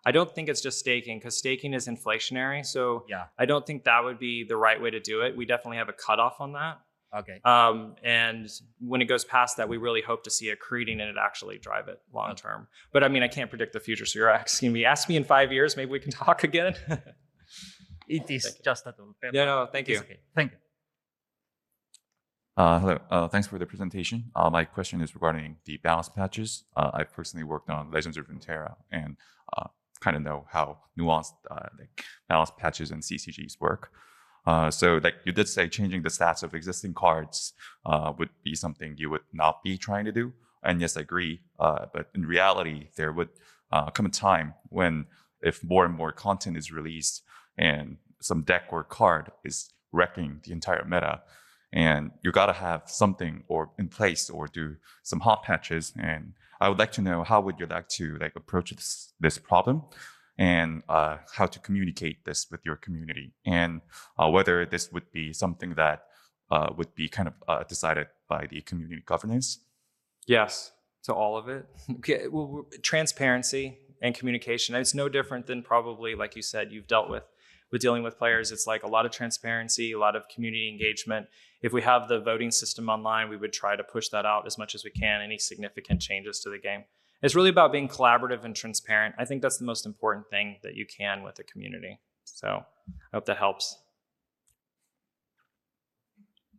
S1: I don't think it's just staking, because staking is inflationary. So yeah. I don't think that would be the right way to do it. We definitely have a cutoff on that.
S2: Okay.
S1: And when it goes past that, we really hope to see accreting and it actually drive it long term. But I can't predict the future. So you're asking me, ask me in 5 years, maybe we can talk again.
S2: It is just a tool.
S1: Yeah, no, thank you.
S2: Okay. Thank you.
S3: Hello. Thanks for the presentation. My question is regarding the balance patches. I personally worked on Legends of Runeterra and kind of know how nuanced balance patches and CCGs work. So you did say changing the stats of existing cards would be something you would not be trying to do. And yes, I agree. But in reality, there would come a time when if more and more content is released and some deck or card is wrecking the entire meta, and you got to have something or in place or do some hot patches. And I would like to know, how would you like to approach this problem, and how to communicate this with your community, and whether this would be something that would be kind of decided by the community governance?
S1: Yes, to all of it. Okay, well, transparency and communication. It's no different than probably, like you said, you've dealt with dealing with players. It's like a lot of transparency, a lot of community engagement. If we have the voting system online, we would try to push that out as much as we can, any significant changes to the game. It's really about being collaborative and transparent. I think that's the most important thing that you can with the community. So I hope that helps.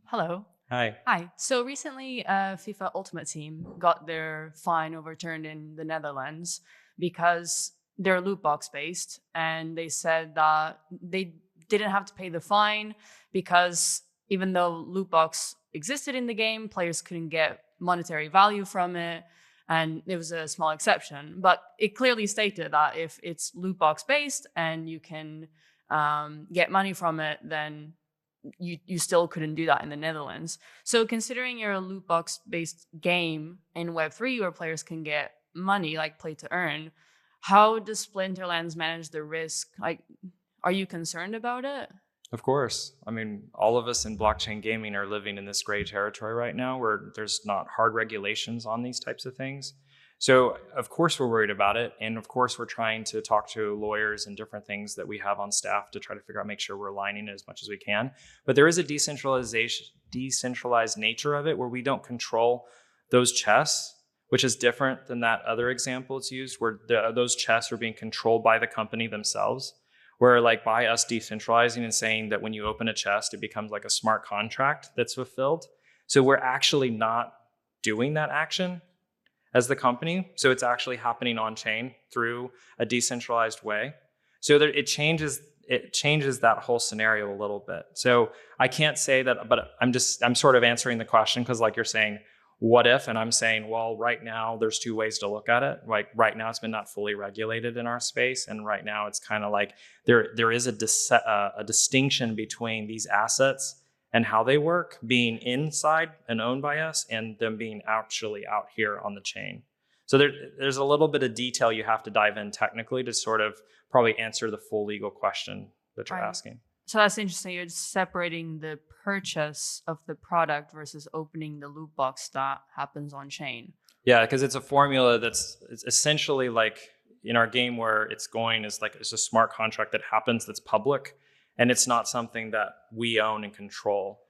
S4: Hello.
S1: Hi.
S4: Hi. So recently, FIFA Ultimate Team got their fine overturned in the Netherlands because they're loot box based, and they said that they didn't have to pay the fine because even though loot box existed in the game, players couldn't get monetary value from it, and it was a small exception. But it clearly stated that if it's loot box based and you can get money from it, then you still couldn't do that in the Netherlands. So considering you're a loot box based game in Web3 where players can get money, like play to earn, how does Splinterlands manage the risk? Are you concerned about it?
S1: Of course. All of us in blockchain gaming are living in this gray territory right now where there's not hard regulations on these types of things. So of course we're worried about it. And of course we're trying to talk to lawyers and different things that we have on staff to try to figure out, make sure we're aligning it as much as we can. But there is a decentralized nature of it where we don't control those chests, which is different than that other example it's used where those chests are being controlled by the company themselves. Where by us decentralizing and saying that when you open a chest, it becomes like a smart contract that's fulfilled. So we're actually not doing that action as the company. So it's actually happening on chain through a decentralized way. So that it changes it changes that whole scenario a little bit. So I can't say that, but I'm sort of answering the question because like you're saying, what if? And I'm saying, well, right now there's two ways to look at it. Like right now it's been not fully regulated in our space. And right now it's kind of like there is a distinction between these assets and how they work being inside and owned by us and them being actually out here on the chain. So there's a little bit of detail you have to dive in technically to sort of probably answer the full legal question that you're asking.
S4: So that's interesting. You're separating the purchase of the product versus opening the loot box that happens on chain.
S1: Yeah, because it's a formula it's essentially like in our game where it's a smart contract that happens that's public, and it's not something that we own and control.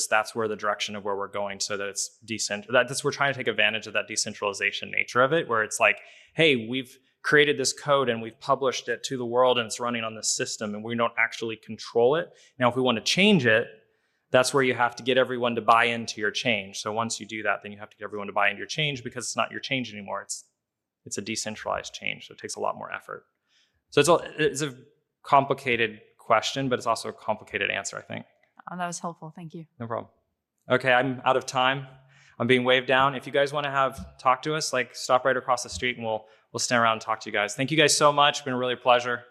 S1: That's where the direction of where we're going, so that it's decentralized. We're trying to take advantage of that decentralization nature of it, where it's like, hey, we've created this code and we've published it to the world and it's running on this system and we don't actually control it. Now, if we want to change it, that's where you have to get everyone to buy into your change. So once you do that, then you have to get everyone to buy into your change because it's not your change anymore. It's a decentralized change, so it takes a lot more effort. So it's a complicated question, but it's also a complicated answer, I think.
S4: Oh, that was helpful. Thank you.
S1: No problem. Okay, I'm out of time. I'm being waved down. If you guys want to talk to us, like stop right across the street and we'll stand around and talk to you guys. Thank you guys so much. It's been really a pleasure.